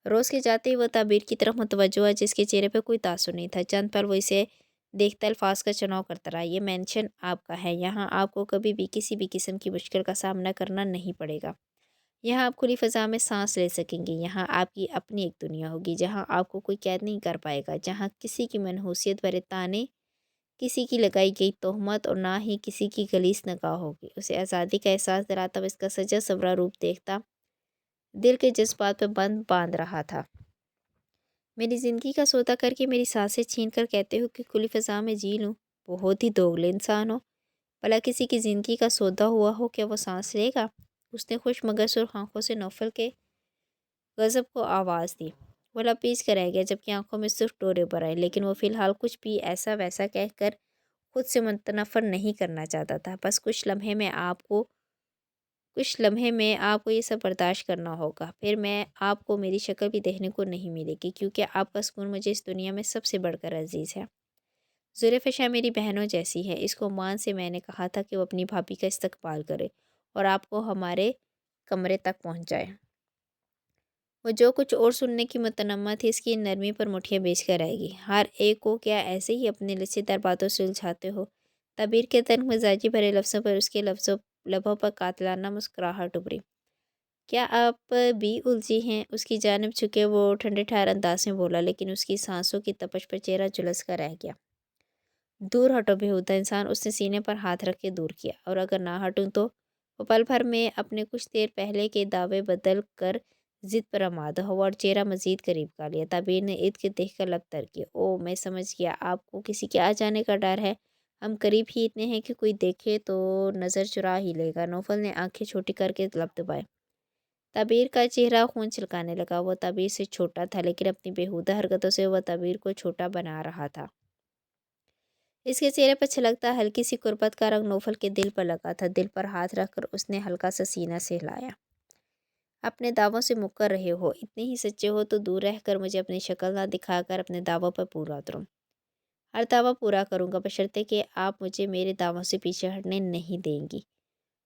रोज़ के जाते ही वह ताबीर की तरफ मुतवज्जो हुआ, जिसके चेहरे पर कोई तासुर नहीं था। चंद पल वो इसे देखता अल्फाज का चुनाव करता रहा। ये मेंशन आपका है, यहाँ आपको कभी भी किसी भी किस्म की मुश्किल का सामना करना नहीं पड़ेगा। यहाँ आप खुली फ़ज़ा में सांस ले सकेंगे। यहाँ आपकी अपनी एक दुनिया होगी, जहाँ आपको कोई कैद नहीं कर पाएगा, जहाँ किसी की मनहूसियत भरे ताने, किसी की लगाई गई तोहमत और ना ही किसी की गलीस निगाह होगी। उसे आज़ादी का एहसास दिलाता हुआ इसका सजा सवरा रूप देखता दिल के जज्बात पर बंद बांध रहा था। मेरी ज़िंदगी का सौदा करके मेरी सांसें छीन कर कहते हो कि खुली फ़ज़ा में जी लूँ। बहुत ही दोगले इंसान हो। भला किसी की ज़िंदगी का सौदा हुआ हो, क्या वो सांस लेगा? उसने खुश मगर सुर्ख आंखों से नौफल के गज़ब को आवाज़ दी। वो लबरेज कर रह गया, जबकि आंखों में सुर्ख डोरे भर आए, लेकिन वो फ़िलहाल कुछ भी ऐसा वैसा कहकर खुद से मुतनफ़र नहीं करना चाहता था। बस कुछ लम्हे में आपको ये सब बर्दाश्त करना होगा। फिर मैं आपको मेरी शक्ल भी देखने को नहीं मिलेगी, क्योंकि आपका सुकून मुझे इस दुनिया में सबसे बढ़कर अजीज़ है। जुल्फ़े शाह मेरी बहनों जैसी है। इसको मान से मैंने कहा था कि वो अपनी भाभी का इस्तकबाल करे और आपको हमारे कमरे तक पहुँचाए। वो जो कुछ और सुनने की मुतनम्मा थी, इसकी नरमी पर मुठियाँ बेचकर रहेगी। हर एक को क्या ऐसे ही अपने लचीदार बातों से उलझाते हो? तबीर के तंग मिजाजी भरे लफ्ज़ों पर उसके लबों पर कातलाना मुस्कुराहट उभरी। क्या आप भी उलझी हैं? उसकी जानिब झुके वो ठंडे ठहर अंदाज में बोला, लेकिन उसकी सांसों की तपश पर चेहरा झुलस कर रह गया। दूर हटो बेहुदा इंसान, उसने सीने पर हाथ रख के दूर किया। और अगर ना हटूं तो? वो पल भर में अपने कुछ देर पहले के दावे बदल कर जिद पर आमादा हुआ और चेहरा मजीद करीब का लिया। ताबीर ने ईद के देख कर लब तर किया। ओ, मैं समझ गया, आपको किसी के आ जाने का डर है। हम करीब ही इतने हैं कि कोई देखे तो नज़र चुरा ही लेगा। नौफल ने आंखें छोटी करके लब दबाए। ताबीर का चेहरा खून छलकाने लगा। वह ताबीर से छोटा था, लेकिन अपनी बेहुदा हरकतों से वह ताबीर को छोटा बना रहा था। इसके चेहरे पर छलकता हल्की सी कुर्बत का रंग नौफल के दिल पर लगा था। दिल पर हाथ रखकर उसने हल्का सा सीना सहलाया। अपने दावों से मुकर रहे हो, इतने ही सच्चे हो तो दूर रहकर मुझे अपनी शक्ल ना दिखाकर अपने दावों पर पूरा उतरो। हर दावा पूरा करूंगा, बशर्ते कि आप मुझे मेरे दावों से पीछे हटने नहीं देंगी।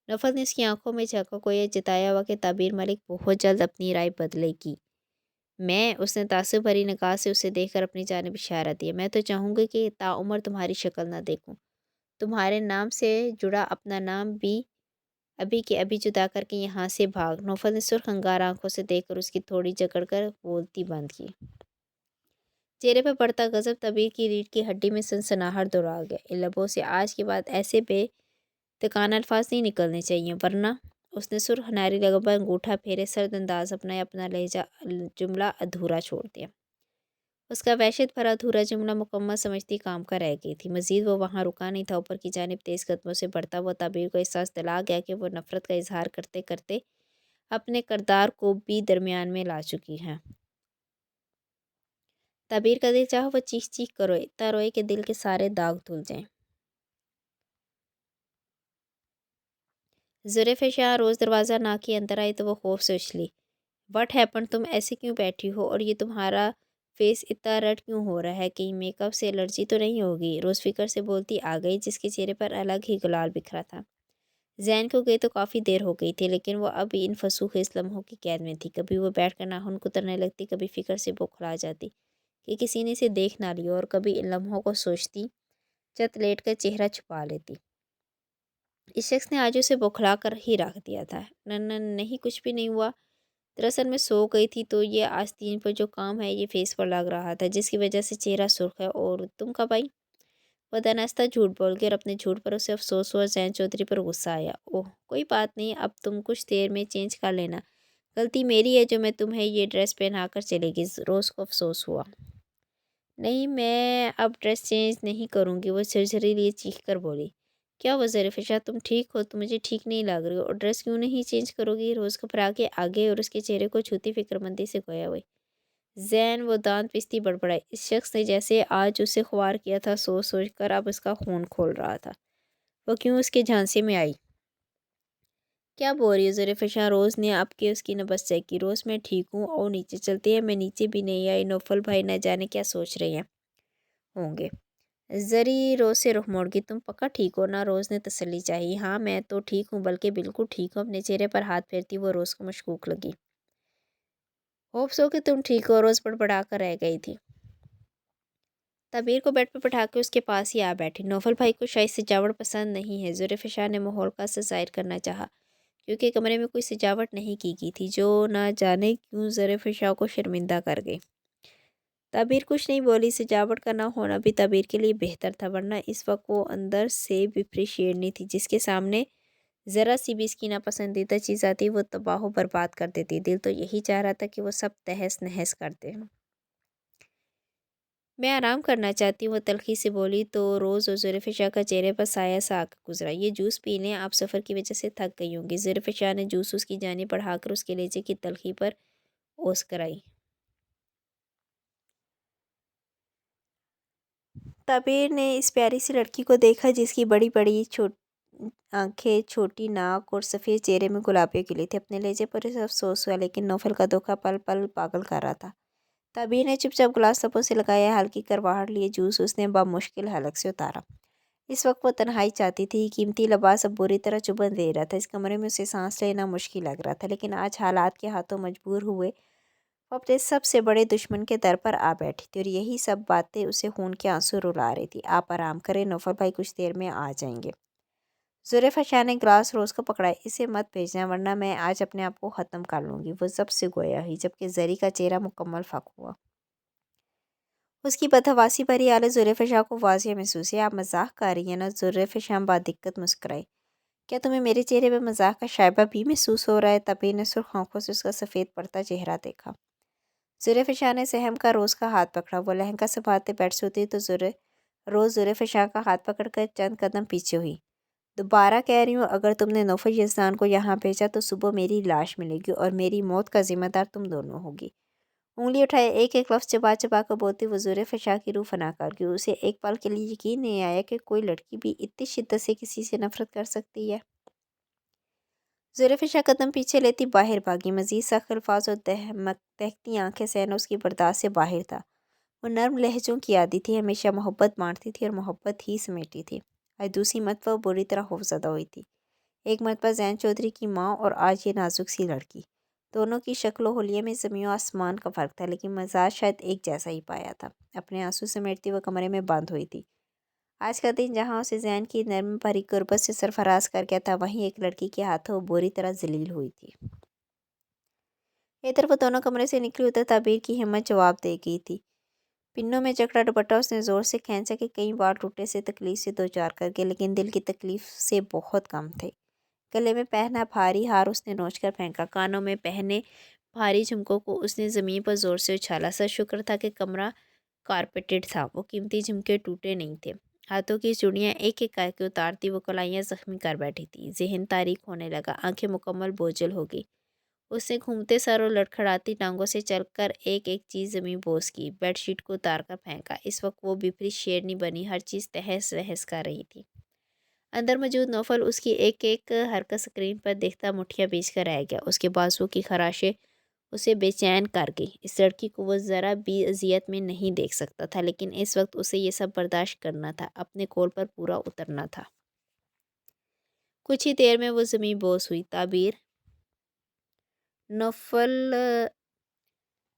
नौफल ने उसकी आंखों में झांका को यह जताया हुआ कि ताबीर मलिक बहुत जल्द अपनी राय बदलेगी। उसने तासुब भरी निगाह से उसे देखकर अपनी जानिब इशारा दिया। मैं तो चाहूँगी कि ताउम्र तुम्हारी शक्ल ना देखूं। तुम्हारे नाम से जुड़ा अपना नाम भी अभी के अभी जुदा करके यहाँ से भाग। नौफल ने सुर्ख अंगार आंखों से देखकर उसकी थोड़ी जकड़ कर बोलती बंद की। चेहरे पर बढ़ता गजब तबीर की रीढ़ की हड्डी में सनसनाहट दौड़ा गया। इन लबों से आज के बाद ऐसे बेतकान अल्फाज नहीं निकलने चाहिए, वरना। उसने सुर्ख नारी लगों पर अंगूठा फेरे सर्द अंदाज अपना अपना लहजा जुमला अधूरा छोड़ दिया। उसका वहशत भरा अधूरा जुमला मुकम्मल समझती काम का रह गई थी। मजीद वो वहाँ रुका नहीं था। ऊपर की जानिब तेज़ कदमों से बढ़ता हुआ ताबीर को एहसास दिला गया कि वो नफ़रत का इजहार करते करते अपने किरदार को भी दरमियान में ला चुकी हैं। ताबीर का दिल चाहा वो चीख चीख कर रोए, इतना रोए कि दिल के सारे दाग धुल जाएं। जुल्फ़े शाह रोज़ दरवाज़ा ना के अंदर आई तो वो खौफ से उछली। वट हैपन, तुम ऐसे क्यों बैठी हो? और ये तुम्हारा फेस इतना रेड क्यों हो रहा है? कहीं मेकअप से एलर्जी तो नहीं होगी? रोज़ फिक्र से बोलती आ गई, जिसके चेहरे पर अलग ही गुलाल बिखरा था। जैन को गई तो काफ़ी देर हो गई थी, लेकिन वो अब इन फसूखेज़ लम्हों की कैद में थी। कभी वो बैठकर नाखून कुतरने लगती, कभी फिक्र से बौखला जाती कि किसी ने इसे देख ना लिया, और कभी इन लम्हों को सोचती, चत लेट कर चेहरा छुपा लेती। इस शख्स ने आज उसे बौखला कर ही रख दिया था। न न नहीं, कुछ भी नहीं हुआ। दरअसल मैं सो गई थी, तो ये आस्तीन पर जो काम है ये फेस पर लग रहा था, जिसकी वजह से चेहरा सुर्ख है। और तुम कब आई? वह दनास्ता झूठ बोल गई और अपने झूठ पर उसे अफसोस हुआ। जैन चौधरी पर गुस्सा आया। ओह, कोई बात नहीं, अब तुम कुछ देर में चेंज कर लेना। गलती मेरी है जो मैं तुम्हें ये ड्रेस पहना कर चलेगी। रोज़ को अफसोस हुआ। नहीं, मैं अब ड्रेस चेंज नहीं करूँगी, वो झरझरी लिए चीख कर बोली। क्या हुआ ज़रीफ़ा, तुम ठीक हो? तुम मुझे ठीक नहीं लग रही हो। और ड्रेस क्यों नहीं चेंज करोगी? रोज़ घबरा के आगे और उसके चेहरे को छूती फिक्रमंदी से गोया हुई। زین وہ دانت پیستی بڑبڑائی۔ اس شخص نے جیسے آج اسے خوار کیا تھا سوچ سوچ کر اب اس کا خون کھول رہا تھا۔ وہ کیوں اس کے جھانسے میں آئی؟ کیا بول رہی ہے زلیخا؟ روز نے اب کے اس کی نبض چیک کی۔ روز میں ٹھیک ہوں، اور نیچے چلتے ہیں۔ میں نیچے بھی نہیں آئی۔ نوفل بھائی نہ جانے کیا سوچ رہے ہیں ہوں گے۔ زری روز سے رخ موڑ گئی۔ تم پکا ٹھیک ہو نا؟ روز نے تسلی چاہی۔ ہاں میں تو ٹھیک ہوں، بلکہ بالکل ٹھیک ہوں۔ اپنے چہرے پر ہاتھ پھیرتی وہ روز کو مشکوک لگی۔ ہوپ سو کہ تم ٹھیک ہو، روز بڑبڑا کر رہ گئی تھی۔ تبیر کو بیڈ پہ بٹھا کے اس کے پاس ہی آ بیٹھی۔ نوفل بھائی کو شاید سجاوٹ پسند نہیں ہے۔ زلیخا نے ماحول کا اثر ظاہر کرنا چاہا، کیونکہ کمرے میں کوئی سجاوٹ نہیں کی گئی تھی، جو نہ جانے کیوں زلیخا کو شرمندہ کر گئی۔ تبیر کچھ نہیں بولی۔ سجاوٹ کا نہ ہونا بھی تبیر کے لیے بہتر تھا، ورنہ اس وقت وہ اندر سے بفری شیرنی تھی، جس کے سامنے ذرا سی بھی اس کی ناپسندیدہ چیز آتی وہ تباہ و برباد کر دیتی۔ دل تو یہی چاہ رہا تھا کہ وہ سب تہس نہس کر دے۔ میں آرام کرنا چاہتی ہوں، وہ تلخی سے بولی تو روز اور زلیخا کا چہرے پر سایہ سا آ کر گزرا۔ یہ جوس پی لیں، آپ سفر کی وجہ سے تھک گئی ہوں گی۔ زلیخا نے جوس اس کی جانب بڑھا کر اس کے لہجے کی تلخی پر اوس کرائی۔ تبیر نے اس پیاری سی لڑکی کو دیکھا جس کی بڑی بڑی آنکھیں، چھوٹی ناک اور سفید چہرے میں گلابیوں کھلی تھی۔ اپنے لہجے پر اسے افسوس ہوا، لیکن نوفل کا دھوکہ پل پل پاگل کر رہا تھا۔ تبیر نے چپ چاپ گلاس لبوں سے لگایا، ہلکی کرواہٹ لیے جوس اس نے بمشکل حلق سے اتارا۔ اس وقت وہ تنہائی چاہتی تھی۔ قیمتی لباس اب بری طرح چبھن دے رہا تھا۔ اس کمرے میں اسے سانس لینا مشکل لگ رہا تھا، لیکن آج حالات کے ہاتھوں مجبور ہوئے وہ اپنے سب سے بڑے دشمن کے در پر آ بیٹھی تھی، اور یہی سب باتیں اسے خون کے آنسو رلا رہی تھی۔ آپ آرام کریں، نوفل بھائی کچھ دیر میں آ جائیں گے۔ زلیخا نے گلاس روز کو پکڑایا۔ اسے مت بھیجنا، ورنہ میں آج اپنے آپ کو ختم کر لوں گی۔ وہ ضبط سے گویا ہوئی، جبکہ زری کا چہرہ مکمل فاق ہوا۔ اس کی بدحواسی بھری حالت زلیخا کو واضح محسوس ہے۔ آپ مذاق کر رہی ہیں نا؟ زلیخا بادقت مسکرائی۔ کیا تمہیں میرے چہرے پہ مذاق کا شائبہ بھی محسوس ہو رہا ہے؟ تبیر نے سرخ آنکھوں سے اس کا سفید پڑتا چہرہ دیکھا۔ زلیخا نے سہم کا روز کا ہاتھ پکڑا۔ وہ لہنگا سنبھالتے بیٹھ سے ہوتی تو روز زلیخا کا ہاتھ پکڑ کر چند قدم پیچھے ہوئی۔ دوبارہ کہہ رہی ہوں، اگر تم نے نوفل یزدان کو یہاں بھیجا تو صبح میری لاش ملے گی، اور میری موت کا ذمہ دار تم دونوں ہوگی۔ انگلی اٹھائے ایک ایک لفظ چبا چبا کر بولتی وہ زلیخا کی روح فنا کر گئی۔ اسے ایک پل کے لیے یقین نہیں آیا کہ کوئی لڑکی بھی اتنی شدت سے کسی سے نفرت کر سکتی ہے۔ زلیخا قدم پیچھے لیتی باہر بھاگی۔ مزید سخت الفاظ اور دہکتی آنکھیں سہنا اس کی برداشت سے باہر تھا۔ وہ نرم لہجوں کی عادی تھی، ہمیشہ محبت بانٹتی تھی اور محبت ہی سمیٹتی تھی۔ آج دوسری مرتبہ وہ بری طرح خوفزدہ ہوئی تھی۔ ایک مرتبہ زین چودھری کی ماں، اور آج یہ نازک سی لڑکی۔ دونوں کی شکل و حلیے میں زمین و آسمان کا فرق تھا، لیکن مزاج شاید ایک جیسا ہی پایا تھا۔ اپنے آنسو سمیٹتی وہ کمرے میں بند ہوئی تھی۔ آج کا دن جہاں اسے زین کی نرم بھری قربت سے سرفراز کر گیا تھا، وہیں ایک لڑکی کے ہاتھوں بری طرح ذلیل ہوئی تھی۔ ادھر وہ دونوں کمرے سے نکلی، ادھر تبیر کی ہمت جواب دے گئی تھی۔ پنوں میں جکڑا دوپٹہ اس نے زور سے کھینچا کہ کئی بار ٹوٹنے سے تکلیف سے دوچار کر گیا، لیکن دل کی تکلیف سے بہت کم تھے۔ گلے میں پہنا بھاری ہار اس نے نوچ کر پھینکا۔ کانوں میں پہنے بھاری جھمکوں کو اس نے زمین پر زور سے اچھالا۔ سا شکر تھا کہ کمرہ کارپیٹڈ تھا، وہ قیمتی جھمکے ٹوٹے نہیں تھے۔ ہاتھوں کی چوڑیاں ایک ایک کر کے اتارتی وہ کلائیاں زخمی کر بیٹھی تھی۔ ذہن تاریک ہونے لگا، آنکھیں مکمل بوجھل ہو گئی۔ اس نے گھومتے سر اور لڑکھڑاتی ٹانگوں سے چل کر ایک ایک چیز زمین بوس کی، بیڈ شیٹ کو اتار کر پھینکا۔ اس وقت وہ بفری شیرنی بنی، ہر چیز تہس نہس کر رہی تھی۔ اندر موجود نوفل اس کی ایک ایک حرکت سکرین پر دیکھتا مٹھیاں بیچ کر رہ گیا۔ اس کے بازوؤں کی خراشیں اسے بے چین کر گئی۔ اس لڑکی کو وہ ذرا بھی اذیت میں نہیں دیکھ سکتا تھا، لیکن اس وقت اسے یہ سب برداشت کرنا تھا، اپنے کول پر پورا اترنا تھا۔ کچھ ہی دیر میں وہ زمین بوس ہوئی۔ تبیر نوفل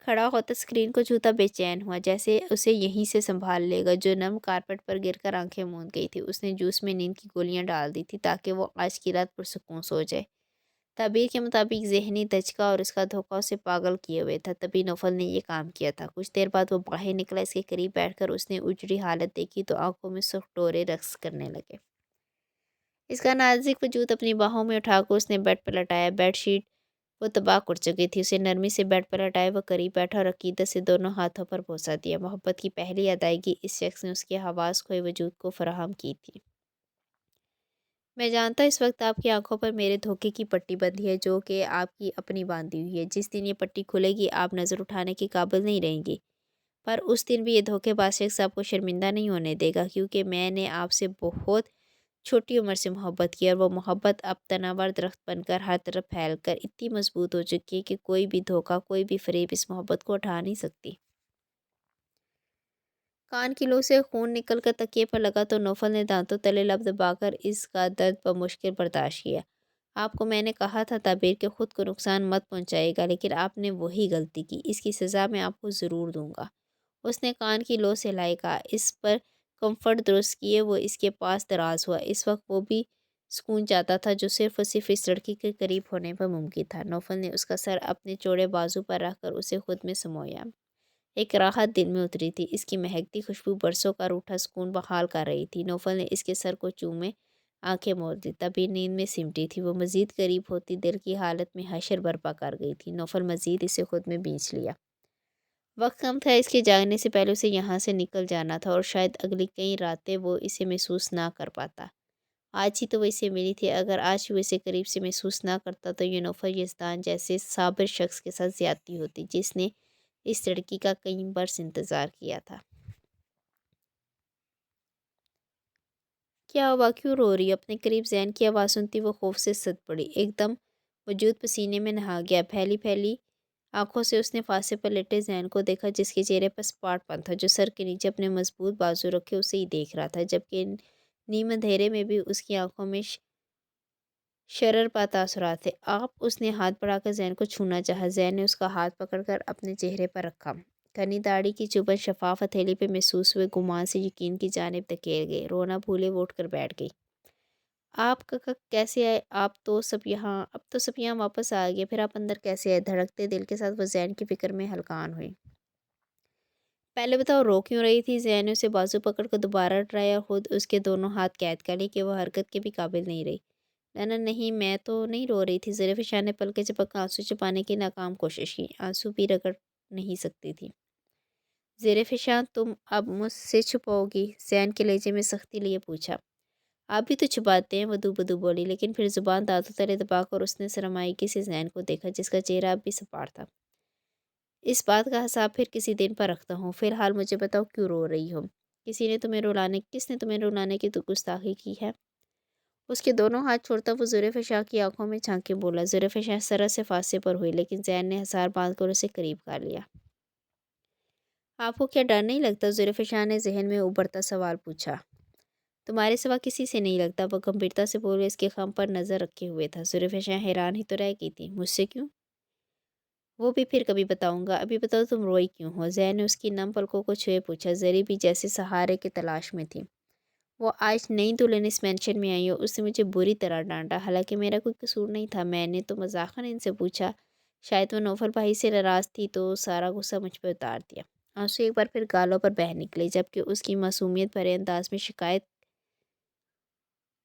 کھڑا ہوتا اسکرین کو چھوتا بے چین ہوا، جیسے اسے یہیں سے سنبھال لے گا۔ جو نرم کارپیٹ پر گر کر آنکھیں موند گئی تھی، اس نے جوس میں نیند کی گولیاں ڈال دی تھی تاکہ وہ آج کی رات پرسکون سو جائے۔ تبیر کے مطابق ذہنی دھچکا اور اس کا دھوکہ اسے پاگل کیے ہوئے تھا، تبھی نوفل نے یہ کام کیا تھا۔ کچھ دیر بعد وہ باہر نکلا۔ اس کے قریب بیٹھ کر اس نے اجڑی حالت دیکھی تو آنکھوں میں سرخ ڈورے رقص کرنے لگے۔ اس کا نازک وجود اپنی باہوں میں اٹھا کر اس نے بیڈ پر لٹایا۔ بیڈ شیٹ وہ تباہ کر چکی تھی، اسے نرمی سے بیڈ پر لٹائے وہ قریب بیٹھا اور عقیدت سے دونوں ہاتھوں پر بوسہ دیا۔ محبت کی پہلی ادائیگی اس شخص نے اس کے حواس کھوئے وجود کو فراہم کی تھی۔ मैं जानता हूँ इस वक्त आपकी आंखों पर मेरे धोखे की पट्टी बंधी है, जो कि आपकी अपनी बांधी हुई है। जिस दिन ये पट्टी खुलेगी आप नज़र उठाने के काबिल नहीं रहेंगी। पर उस दिन भी ये धोखेबाज शख्स आपको शर्मिंदा नहीं होने देगा, क्योंकि मैंने आपसे बहुत छोटी उम्र से मोहब्बत की, और वो मोहब्बत अब तनावर दरख्त बनकर हर तरफ फैल कर इतनी मजबूत हो चुकी है कि कोई भी धोखा, कोई भी फरेब इस मोहब्बत को उठा नहीं सकती। कान की लौ से खून निकलकर तकिए पर लगा तो नौफल ने दांतों तले लब दबाकर इसका दर्द बमुश्किल बर्दाश्त किया। आपको मैंने कहा था ताबीर के खुद को नुकसान मत पहुंचाएगा, लेकिन आपने वही गलती की। इसकी सज़ा मैं आपको ज़रूर दूंगा। उसने कान की लौ से हिलाई, कहा, इस पर कंफर्ट दुरुस्त किए वो इसके पास दराज हुआ। इस वक्त वो भी सुकून चाहता था, जो सिर्फ और सिर्फ इस लड़की के करीब होने पर मुमकिन था। नौफल ने उसका सर अपने चौड़े बाजू पर रखकर उसे खुद में समोया। एक राहत दिल में उतरी थी। इसकी महकती खुशबू बरसों का रूठा सुकून बहाल कर रही थी। नौफल ने इसके सर को चूमे आंखें मोड़ दी। तभी नींद में सिमटी थी। वो मजीद करीब होती दिल की हालत में हशर बर्पा कर गई थी। नौफल मजीद इसे खुद में बींच लिया। वक्त कम था, इसके जागने से पहले उसे यहाँ से निकल जाना था, और शायद अगली कई रातें वो इसे महसूस ना कर पाता। आज ही तो वो इसे मिली थी। अगर आज वो इसे करीब से महसूस ना करता तो ये नौफल यज़दान जैसे साबिर शख्स के साथ ज़्यादती होती, जिसने इस लड़की का कई बरस इंतज़ार किया था। क्या हुआ, क्यों रो रही? अपने करीब जैन की आवाज़ सुनती वो खौफ से सद पड़ी। एकदम वजूद पसीने में नहा गया। फैली फैली आंखों से उसने फांसे पर लेटे जैन को देखा, जिसके चेहरे पर सपाटपन था, जो सर के नीचे अपने मजबूत बाजू रखे उसे ही देख रहा था, जबकि नीम अंधेरे में भी उसकी आंखों में शररपा तासुरात थे। आप, उसने हाथ बढ़ाकर जैन को छूना चाहा। जैन ने उसका हाथ पकड़कर अपने चेहरे पर रखा। घनी दाढ़ी की चुभन शफाफ हथेली पे महसूस हुए गुमान से यकीन की जानिब धकेल गए। रोना भूले वो उठकर बैठ गई। आप काका कैसे आए? अब तो सब यहाँ वापस आ गए, फिर आप अंदर कैसे आए? धड़कते दिल के साथ वो जैन की फिक्र में हलकान हुई। पहले बताओ, रो क्यों रही थी? जैन ने उसे बाजू पकड़कर दोबारा डराया, खुद उसके दोनों हाथ कैद कर लिए कि वह हरकत के भी काबिल नहीं रही। ना नहीं, मैं तो नहीं रो रही थी। ज़ुल्फ़िकार ने पलकें झपक आंसू छुपाने की नाकाम कोशिश की। आंसू भी रगड़ नहीं सकती थी। ज़ुल्फ़िकार, तुम अब मुझसे छुपाओगी? ज़ैन के लहजे में सख्ती लिए पूछा। आप भी तो छुपाते हैं, वधू बधू बोली, लेकिन फिर जुबान दांतों तले दबाकर उसने शर्माईगी से ज़ैन को देखा, जिसका चेहरा अब भी सपाट था। इस बात का हिसाब फिर किसी दिन पर रखता हूँ। फिलहाल मुझे बताओ, क्यों रो रही हो? किसने तुम्हें रुलाने की तो गुस्ताखी की है? उसके दोनों हाथ छोड़ता वो ज़ुल्फ़िकार की आंखों में झांक के बोला। ज़ुल्फ़िकार सरह से फांसे पर हुई, लेकिन ज़ैन ने हसार बांधकर उसे करीब कर लिया। आपको क्या डर नहीं लगता? ज़ुल्फ़िकार ने जहन में उभरता सवाल पूछा। तुम्हारे सिवा किसी से नहीं लगता, वह गंभीरता से बोले, इसके खम पर नज़र रखे हुए था। ज़ुल्फ़िकार हैरान ही तो रह गई थी। मुझसे क्यों? वो भी फिर कभी बताऊंगा। अभी बताओ, तुम रोई क्यों हो? ज़ैन ने उसकी नम पलकों को छुए पूछा। ज़री भी जैसे सहारे की तलाश में थी। वो आज नई दुल्हन इस मेंशन में आई हो, उसने मुझे बुरी तरह डांटा। हालांकि मेरा कोई कसूर नहीं था। मैंने तो मजाकन इनसे पूछा। शायद वो नौफल भाई से नाराज़ थी तो सारा गुस्सा मुझ पर उतार दिया। आंसू एक बार फिर गालों पर बह निकले, जबकि उसकी मासूमियत भरे अंदाज में शिकायत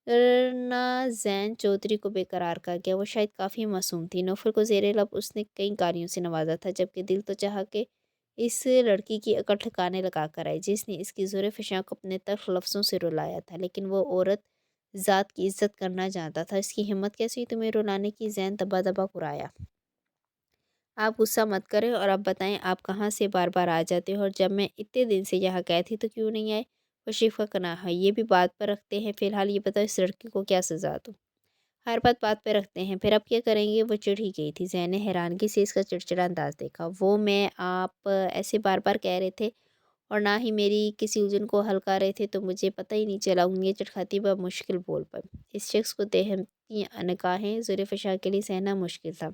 करना जैन चौधरी को बेकरार कर गया। वो शायद काफ़ी मासूम थी। नौफल को ज़ेरे लब उसने कई गालियों से नवाजा था, जबकि दिल तो चाहा कि इस लड़की की अकड़ ठिकाने लगा कर आए, जिसने इसकी ज़ुल्फ़िकार को अपने तल्ख़ लफ्ज़ों से रुलाया था। लेकिन वो औरत ज़ात की इज़्ज़त करना जानता था। इसकी हिम्मत कैसी हुई तुम्हें रुलाने की? ज़ैन दबा दबा कुराया। आप गुस्सा मत करें, और अब बताएं, आप कहाँ से बार बार आ जाते हो, और जब मैं इतने दिन से यहाँ कैद थी तो क्यों नहीं आए? वो शिफा का है, ये भी बात पर रखते हैं। फिलहाल ये बताओ, इस लड़की को क्या सज़ा दूँ? हर बात बात पे रखते हैं, फिर अब क्या करेंगे? वो चिढ़ ही गई थी। ज़ैन ने हैरानगी से इसका चिड़चिड़ा अंदाज देखा। वो मैं आप ऐसे बार बार कह रहे थे, और ना ही मेरी किसी उलझन को हल कर रहे थे, तो मुझे पता ही नहीं चला। उंगलियां चटखाती वह मुश्किल बोल पर। इस शख्स को देहमती निगाहें ज़ुल्फ़िकार के लिए सहना मुश्किल था।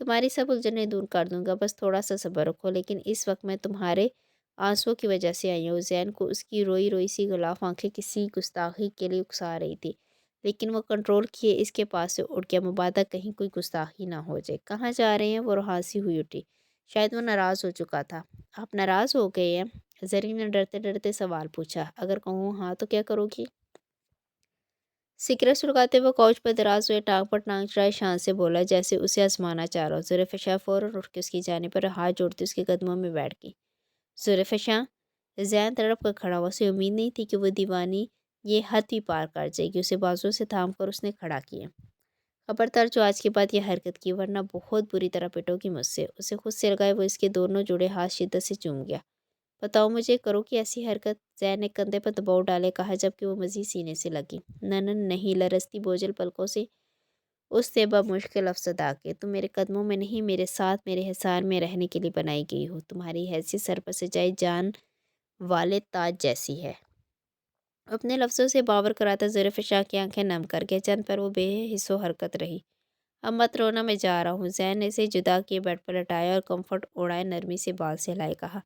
तुम्हारी सब उलझनें दूर कर दूंगा, बस थोड़ा सा सब्र रखो। लेकिन इस वक्त मैं तुम्हारे आंसुओं की वजह से आई हूँ। ज़ैन को उसकी रोई रोई सी गुलाफ आंखें किसी गुस्ताखी के लिए उकसा रही थी, लेकिन वो कंट्रोल किए इसके पास से उठ गया। मुबादा कहीं कोई गुस्ताखी ना हो जाए। कहाँ जा रहे हैं? वो रुहासी हुई उठी। शायद वो नाराज़ हो चुका था। आप नाराज़ हो गए हैं? जरीन ने डरते डरते सवाल पूछा। अगर कहूँ हाँ तो क्या करोगी? सिगरेट सुलगाते हुए काउच पर दराज हुए टांग पर टांग चढ़ाए शान से बोला, जैसे उसे आजमाना चाह रहा हो। ज़ुल्फ़िकार फ़ौरन उठ के उसकी जानिब पर हाथ जोड़ती उसके कदमों में बैठ गई। ज़ुल्फ़िकार, ज़ैन तड़प कर खड़ा हुआ। उसे उम्मीद नहीं थी कि वो दीवानी یہ حد بھی پار کر جائے گی۔ اسے بازو سے تھام کر اس نے کھڑا کیا۔ خبردار جو آج کے بعد یہ حرکت کی ورنہ بہت بری طرح پٹو گی مجھ سے۔ اسے خود سے لگائے وہ اس کے دونوں جڑے ہاتھ شدت سے چوم گیا۔ بتاؤ مجھے، کرو کہ ایسی حرکت؟ زین نے کندھے پر دباؤ ڈالے کہا جبکہ وہ مزید سینے سے لگی۔ ننن نہیں، لرزتی بوجھل پلکوں سے اس نے بمشکل لفظ ادا کیے۔ تم میرے قدموں میں نہیں، میرے ساتھ میرے حصار میں رہنے کے لیے بنائی گئی ہو۔ تمہاری حیثیت سر پر سجائی جان والے تاج جیسی ہے۔ اپنے لفظوں سے باور کراتا زلیخا کی آنکھیں نم کر گیا۔ چند پر وہ بے حس و حرکت رہی۔ اب مت رونا، میں جا رہا ہوں۔ زین نے اسے جدا کیے بیڈ پر لٹایا اور کمفرٹ اوڑھائے، نرمی سے بال سہلائے کہا۔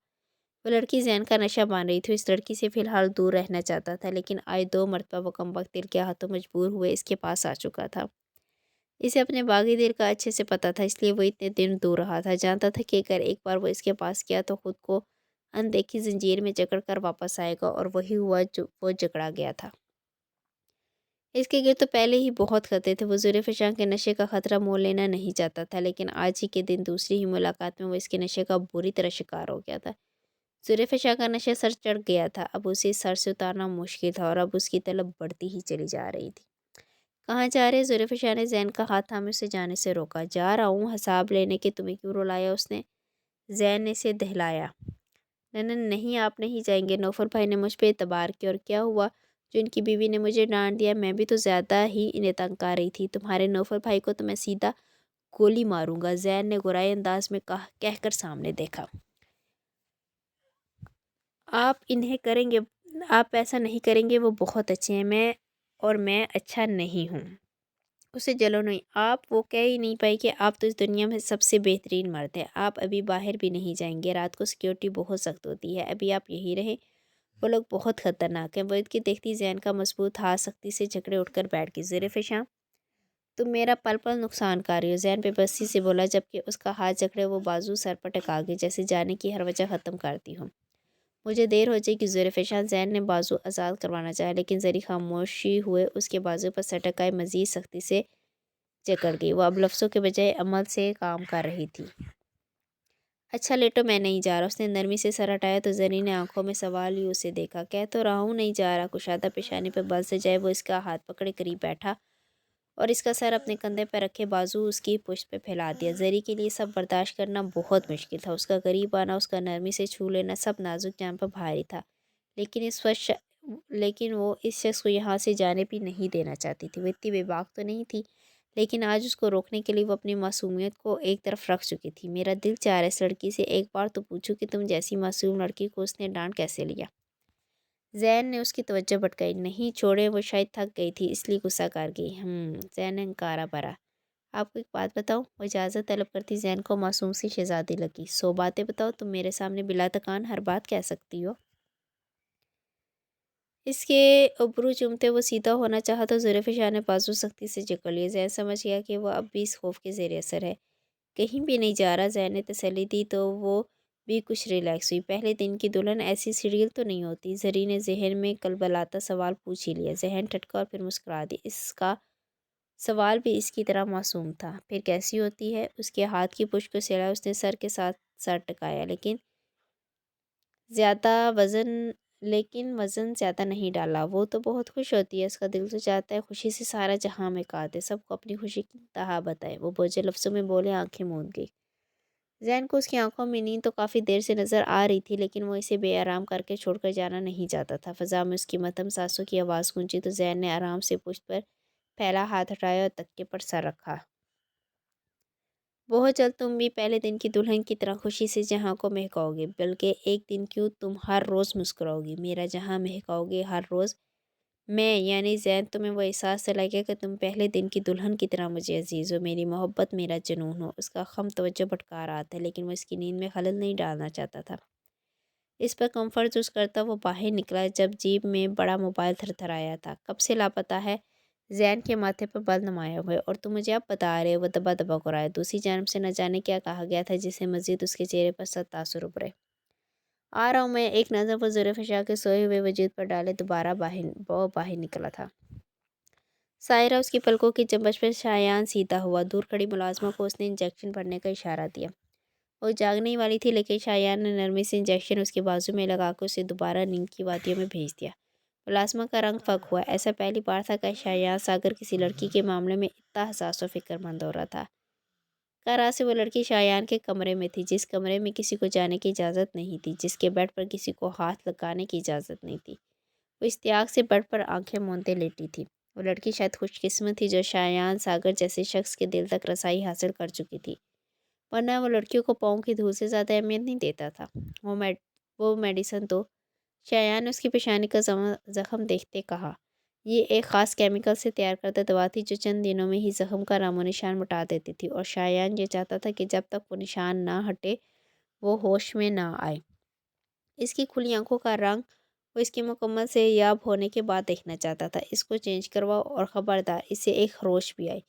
وہ لڑکی زین کا نشہ مان رہی تھی۔ اس لڑکی سے فی الحال دور رہنا چاہتا تھا، لیکن آج 2 مرتبہ وہ کمبخت دل کے ہاتھوں مجبور ہوئے اس کے پاس آ چکا تھا۔ اسے اپنے باغی دل کا اچھے سے پتہ تھا، اس لیے وہ اتنے دن دور رہا تھا۔ جانتا تھا کہ اگر ایک بار وہ اس کے پاس گیا تو خود کو اندیکھی زنجیر میں جکڑ کر واپس آئے گا، اور وہی ہوا جو وہ جکڑا گیا تھا۔ اس کے گرد تو پہلے ہی بہت خطرے تھے۔ وہ زلیخا کے نشے کا خطرہ مول لینا نہیں چاہتا تھا، لیکن آج ہی کے دن دوسری ہی ملاقات میں وہ اس کے نشے کا بری طرح شکار ہو گیا تھا۔ زلیخا کا نشہ سر چڑھ گیا تھا، اب اسے سر سے اتارنا مشکل تھا، اور اب اس کی طلب بڑھتی ہی چلی جا رہی تھی۔ کہاں جا رہے؟ زلیخا نے زین کا ہاتھ تھامے اسے جانے سے روکا۔ جا رہا ہوں حساب لینے کہ تمہیں کیوں رلایا اس نے۔ زین نے اسے دہلایا۔ ننن نہیں، آپ نہیں جائیں گے۔ نوفل بھائی نے مجھ پہ اعتبار کیا، اور کیا ہوا جو ان کی بیوی نے مجھے ڈانٹ دیا؟ میں بھی تو زیادہ ہی انہیں تنگ کر رہی تھی۔ تمہارے نوفل بھائی کو تو میں سیدھا گولی ماروں گا، زین نے گرائے انداز میں کہہ کر سامنے دیکھا۔ آپ انہیں کریں گے؟ آپ ایسا نہیں کریں گے، وہ بہت اچھے ہیں، میں اچھا نہیں ہوں۔ اسے جلو نہیں، آپ وہ کہہ ہی نہیں پائی کہ آپ تو اس دنیا میں سب سے بہترین مرد ہیں۔ آپ ابھی باہر بھی نہیں جائیں گے، رات کو سیکیورٹی بہت سخت ہوتی ہے، ابھی آپ یہی رہیں۔ وہ لوگ بہت خطرناک ہیں۔ وہ کی دیکھتی زین کا مضبوط ہاتھ سختی سے جکڑے اٹھ کر بیٹھ گئی۔ زلیخا، تم میرا پل پل نقصان کر رہی ہو، زین بے بسی سے بولا جبکہ اس کا ہاتھ جکڑے وہ بازو سر پر ٹکا گئی جیسے جانے کی ہر وجہ ختم کرتی ہوں۔ مجھے دیر ہو جائے گی زلیخا، زین نے بازو آزاد کروانا چاہا، لیکن زری خاموشی ہوئے اس کے بازو پر سر ٹکائے مزید سختی سے جکڑ گئی۔ وہ اب لفظوں کے بجائے عمل سے کام کر رہی تھی۔ اچھا لیٹو، میں نہیں جا رہا۔ اس نے نرمی سے سر ہٹایا تو زری نے آنکھوں میں سوال لیے اسے دیکھا۔ کہہ تو رہا ہوں نہیں جا رہا۔ کشادہ پیشانی پر بل سے جائے وہ اس کا ہاتھ پکڑے قریب بیٹھا اور اس کا سر اپنے کندھے پر رکھے بازو اس کی پشت پہ پھیلا دیا۔ زری کے لیے سب برداشت کرنا بہت مشکل تھا۔ اس کا قریب آنا، اس کا نرمی سے چھو لینا، سب نازک جان پر بھاری تھا، لیکن وہ اس شخص کو یہاں سے جانے بھی نہیں دینا چاہتی تھی۔ وہ اتنی بے باک تو نہیں تھی، لیکن آج اس کو روکنے کے لیے وہ اپنی معصومیت کو ایک طرف رکھ چکی تھی۔ میرا دل چاہ رہا ہے اس لڑکی سے ایک بار تو پوچھوں کہ تم جیسی معصوم لڑکی کو اس نے ڈانٹ کیسے لیا۔ زین نے اس کی توجہ بھٹکائی۔ نہیں چھوڑیں، وہ شاید تھک گئی تھی اس لیے غصہ کر گئی۔ زین نے انکارا بھرا۔ آپ کو ایک بات بتاؤں؟ وہ اجازت طلب کرتی زین کو معصوم سی شہزادی لگی۔ 100 باتیں بتاؤ، تم میرے سامنے بلا تکان ہر بات کہہ سکتی ہو۔ اس کے ابرو چومتے وہ سیدھا ہونا چاہا تو زلیخا نے بازو سختی سے جکڑ لیے۔ زین سمجھ گیا کہ وہ اب بھی اس خوف کے زیر اثر ہے۔ کہیں بھی نہیں جا رہا، زین نے تسلی دی تو وہ بھی کچھ ریلیکس ہوئی۔ پہلے دن کی دلہن ایسی سیریل تو نہیں ہوتی؟ زری نے ذہن میں کلبلاتا سوال پوچھ ہی لیا۔ ذہن ٹھٹکا اور پھر مسکرا دی۔ اس کا سوال بھی اس کی طرح معصوم تھا۔ پھر کیسی ہوتی ہے؟ اس کے ہاتھ کی پشت کو سہلایا اس نے سر کے ساتھ سر ٹکایا، لیکن وزن زیادہ نہیں ڈالا۔ وہ تو بہت خوش ہوتی ہے، اس کا دل تو چاہتا ہے خوشی سے سارا جہاں میں کاٹے، سب کو اپنی خوشی کی انتہا بتائے۔ وہ بوجھل لفظوں میں بولے، آنکھیں موند گئی۔ زین کو اس کی آنکھوں میں نیند تو کافی دیر سے نظر آ رہی تھی، لیکن وہ اسے بے آرام کر کے چھوڑ کر جانا نہیں چاہتا تھا۔ فضا میں اس کی مدھم سانسوں کی آواز گونجی تو زین نے آرام سے پشت پر پھیلا ہاتھ ہٹایا اور تکیے پر سر رکھا۔ بہت جلد تم بھی پہلے دن کی دلہن کی طرح خوشی سے جہاں کو مہکاؤ گے، بلکہ ایک دن کیوں، تم ہر روز مسکراؤ گی، میرا جہاں مہکاؤ گے ہر روز۔ میں یعنی زین تمہیں وہ احساس دلائے گا کہ تم پہلے دن کی دلہن کی طرح مجھے عزیز ہو، میری محبت میرا جنون ہو۔ اس کا خم توجہ بھٹکا رہا تھا، لیکن وہ اس کی نیند میں خلل نہیں ڈالنا چاہتا تھا۔ اس پر کمفرٹ جز کرتا وہ باہر نکلا جب جیب میں بڑا موبائل تھر تھر آیا تھا۔ کب سے لاپتہ ہے؟ زین کے ماتھے پر بل نمایاں ہوئے۔ اور تم مجھے اب بتا رہے ہو؟ وہ دبا دبا کرایا۔ دوسری جانب سے نہ جانے کیا کہا گیا تھا جسے مزید اس کے چہرے پر سخت تاثر ابھرے۔ آ رہا ہوں میں۔ ایک نظر وہ زلیخا کے سوئے ہوئے وجود پر ڈالے دوبارہ باہر نکلا تھا۔ سائرہ اس کی پلکوں کی جنبش پر شایان سیدھا ہوا۔ دور کھڑی ملازمہ کو اس نے انجیکشن بھرنے کا اشارہ دیا۔ وہ جاگنے ہی والی تھی، لیکن شایان نے نرمی سے انجیکشن اس کے بازو میں لگا کر اسے دوبارہ نیند کی وادیوں میں بھیج دیا۔ پلاسما کا رنگ فک ہوا۔ ایسا پہلی بار تھا کہ شایان ساگر کسی لڑکی کے معاملے میں اتنا حساس و فکر مند ہو رہا تھا۔ کل رات سے وہ لڑکی شایان کے کمرے میں تھی، جس کمرے میں کسی کو جانے کی اجازت نہیں تھی، جس کے بیڈ پر کسی کو ہاتھ لگانے کی اجازت نہیں تھی۔ وہ اشتیاق سے بیڈ پر آنکھیں موندے لیٹی تھی۔ وہ لڑکی شاید خوش قسمت تھی جو شایان ساگر جیسے شخص کے دل تک رسائی حاصل کر چکی تھی، ورنہ وہ لڑکیوں کو پاؤں کی دھول سے زیادہ اہمیت نہیں دیتا تھا۔ وہ میڈیسن تو، شایان نے اس کی پیشانی کا زخم دیکھتے کہا۔ یہ ایک خاص کیمیکل سے تیار کردہ دوا تھی جو چند دنوں میں ہی زخم کا نام و نشان مٹا دیتی تھی، اور شایان یہ چاہتا تھا کہ جب تک وہ نشان نہ ہٹے وہ ہوش میں نہ آئے۔ اس کی کھلی آنکھوں کا رنگ وہ اس کے مکمل صحت یاب ہونے کے بعد دیکھنا چاہتا تھا۔ اس کو چینج کرواؤ، اور خبردار اسے ایک خروش بھی آئی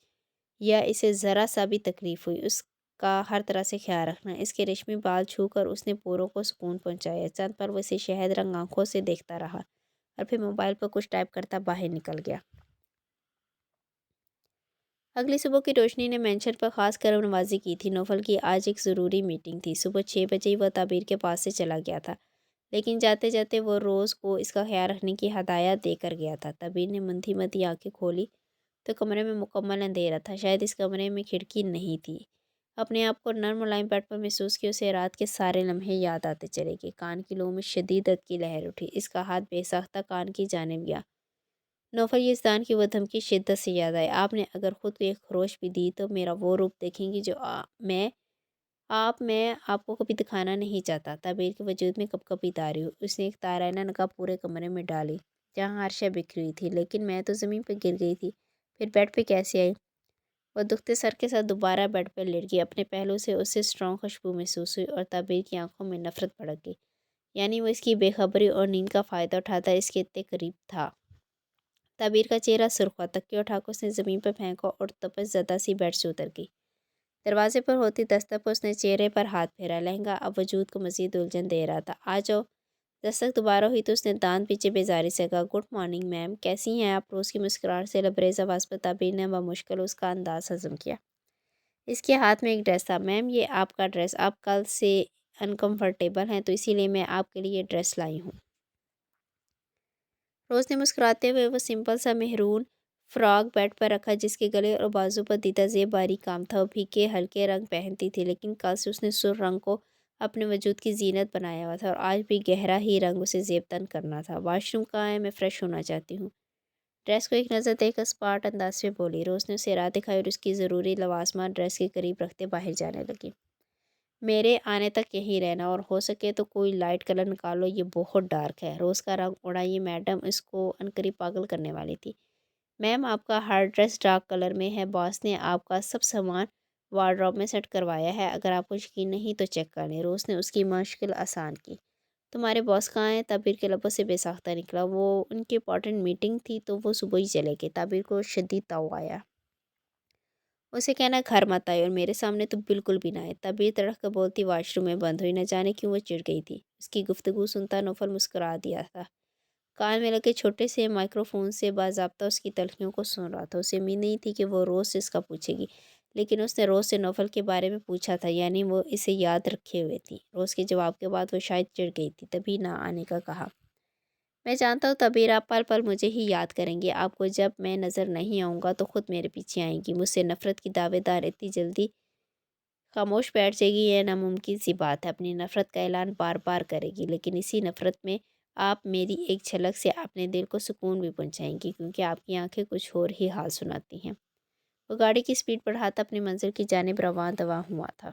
یا اسے ذرا سا بھی تکلیف ہوئی، اس کا ہر طرح سے خیال رکھنا۔ اس کے ریشمی بال چھو کر اس نے پوروں کو سکون پہنچایا۔ چند پل وہ اسے شہد رنگ آنکھوں سے دیکھتا رہا، اور پھر موبائل پر کچھ ٹائپ کرتا باہر نکل گیا۔ اگلی صبح کی روشنی نے مینشن پر خاص کرم نوازی کی تھی۔ نوفل کی آج ایک ضروری میٹنگ تھی۔ صبح 6 بجے ہی وہ تعبیر کے پاس سے چلا گیا تھا، لیکن جاتے جاتے وہ روز کو اس کا خیال رکھنے کی ہدایت دے کر گیا تھا۔ تعبیر نے مندھی مندھی آنکھیں کھولی تو کمرے میں مکمل اندھیرا تھا، شاید اس کمرے میں کھڑکی نہیں تھی۔ اپنے آپ کو نرم ملائم بیڈ پر محسوس کیا، اسے رات کے سارے لمحے یاد آتے چلے گئے۔ کان کی لوؤں میں شدید درد کی لہر اٹھی، اس کا ہاتھ بے ساختہ کان کی جانب گیا۔ نوفل یزدان کی وہ دھمکی شدت سے یاد آئی۔ آپ نے اگر خود کو ایک خروش بھی دی تو میرا وہ روپ دیکھیں گی جو میں آپ کو کبھی دکھانا نہیں چاہتا۔ تعبیر کے وجود میں کب کبھی تاری ہوئی۔ اس نے ایک تارائنہ نگاہ پورے کمرے میں ڈالی، جہاں ہر شے بکھری ہوئی تھی، لیکن میں تو زمین پہ گر گئی تھی، پھر بیڈ پہ کیسے آئی؟ وہ دکھتے سر کے ساتھ دوبارہ بیڈ پر لیٹ گئی۔ اپنے پہلو سے اسے اسٹرانگ خوشبو محسوس ہوئی، اور تعبیر کی آنکھوں میں نفرت بھڑک گئی۔ یعنی وہ اس کی بے خبری اور نیند کا فائدہ اٹھاتا اس کے اتنے قریب تھا۔ تعبیر کا چہرہ سرخ ہوا، تکیہ اٹھا کر اس نے زمین پر پھینکا اور تپش زدہ سی بیڈ سے اتر گئی۔ دروازے پر ہوتی دستک پر اس نے چہرے پر ہاتھ پھیرا۔ لہنگا اب وجود کو مزید الجھن دے رہا تھا۔ آ جاؤ۔ دستک دوبارہ ہوئی تو اس نے دانت پیچھے بیزاری سے کہا، گڈ مارننگ میم، کیسی ہیں آپ؟ روز کی مسکراہٹ سے لبریز آواز پر تعبیر نے بمشکل اس کا انداز ہضم کیا۔ اس کے ہاتھ میں ایک ڈریس تھا۔ میم یہ آپ کا ڈریس، آپ کل سے انکمفرٹیبل ہیں تو اسی لیے میں آپ کے لیے یہ ڈریس لائی ہوں۔ روز نے مسکراتے ہوئے وہ سمپل سا مہرون فراک بیڈ پر رکھا، جس کے گلے اور بازو پر دیدہ زیب باریک کام تھا۔ وہ پھیکے ہلکے رنگ پہنتی تھی، لیکن کل سے اس نے سرخ رنگ کو اپنے وجود کی زینت بنایا ہوا تھا، اور آج بھی گہرا ہی رنگ اسے زیب تن کرنا تھا۔ واش روم کہاں ہے؟ میں فریش ہونا چاہتی ہوں۔ ڈریس کو ایک نظر دیکھ کر اسپارٹ انداز میں بولی۔ روز نے اسے راہ دکھائی اور اس کی ضروری لوازمات ڈریس کے قریب رکھتے باہر جانے لگی۔ میرے آنے تک یہیں رہنا، اور ہو سکے تو کوئی لائٹ کلر نکالو، یہ بہت ڈارک ہے۔ روز کا رنگ اڑا، یہ میڈم اس کو عنقریب پاگل کرنے والی تھی۔ میم آپ کا ہر ڈریس ڈارک کلر میں ہے، باس نے آپ کا سب سامان وارڈروب میں سیٹ کروایا ہے، اگر آپ کو یقین نہیں تو چیک کر لیں۔ روز نے اس کی مشکل آسان کی۔ تمہارے باس کہاں ہیں؟ تعبیر کے لبوں سے بے ساختہ نکلا۔ وہ ان کی امپورٹنٹ میٹنگ تھی تو وہ صبح ہی چلے گئے۔ تعبیر کو شدید تاؤ آیا۔ اسے کہنا گھر مت آئے، اور میرے سامنے تو بالکل بھی نہ آئے۔ تعبیر تڑک کر بولتی واش روم میں بند ہوئی۔ نہ جانے کیوں وہ چڑ گئی تھی۔ اس کی گفتگو سنتا نوفل مسکرا دیا تھا۔ کان میں لگے چھوٹے سے مائکرو فون سے باضابطہ اس کی تلخیوں کو سن رہا تھا۔ اسے امید نہیں تھی کہ وہ روز سے اس کا پوچھے گی، لیکن اس نے روز سے نوفل کے بارے میں پوچھا تھا، یعنی وہ اسے یاد رکھے ہوئے تھی۔ روز کے جواب کے بعد وہ شاید چڑ گئی تھی، تبھی نہ آنے کا کہا۔ میں جانتا ہوں تعبیر، آپ پل پل مجھے ہی یاد کریں گی۔ آپ کو جب میں نظر نہیں آؤں گا تو خود میرے پیچھے آئیں گی۔ مجھ سے نفرت کی دعوے دار اتنی جلدی خاموش بیٹھ جائے گی، یہ ناممکن سی بات ہے۔ اپنی نفرت کا اعلان بار بار کرے گی، لیکن اسی نفرت میں آپ میری ایک جھلک سے اپنے دل کو سکون بھی پہنچائیں گی، کیونکہ آپ کی آنکھیں کچھ اور ہی حال سناتی ہیں۔ وہ گاڑی کی سپیڈ بڑھاتا اپنی منزل کی جانب رواں دواں ہوا تھا۔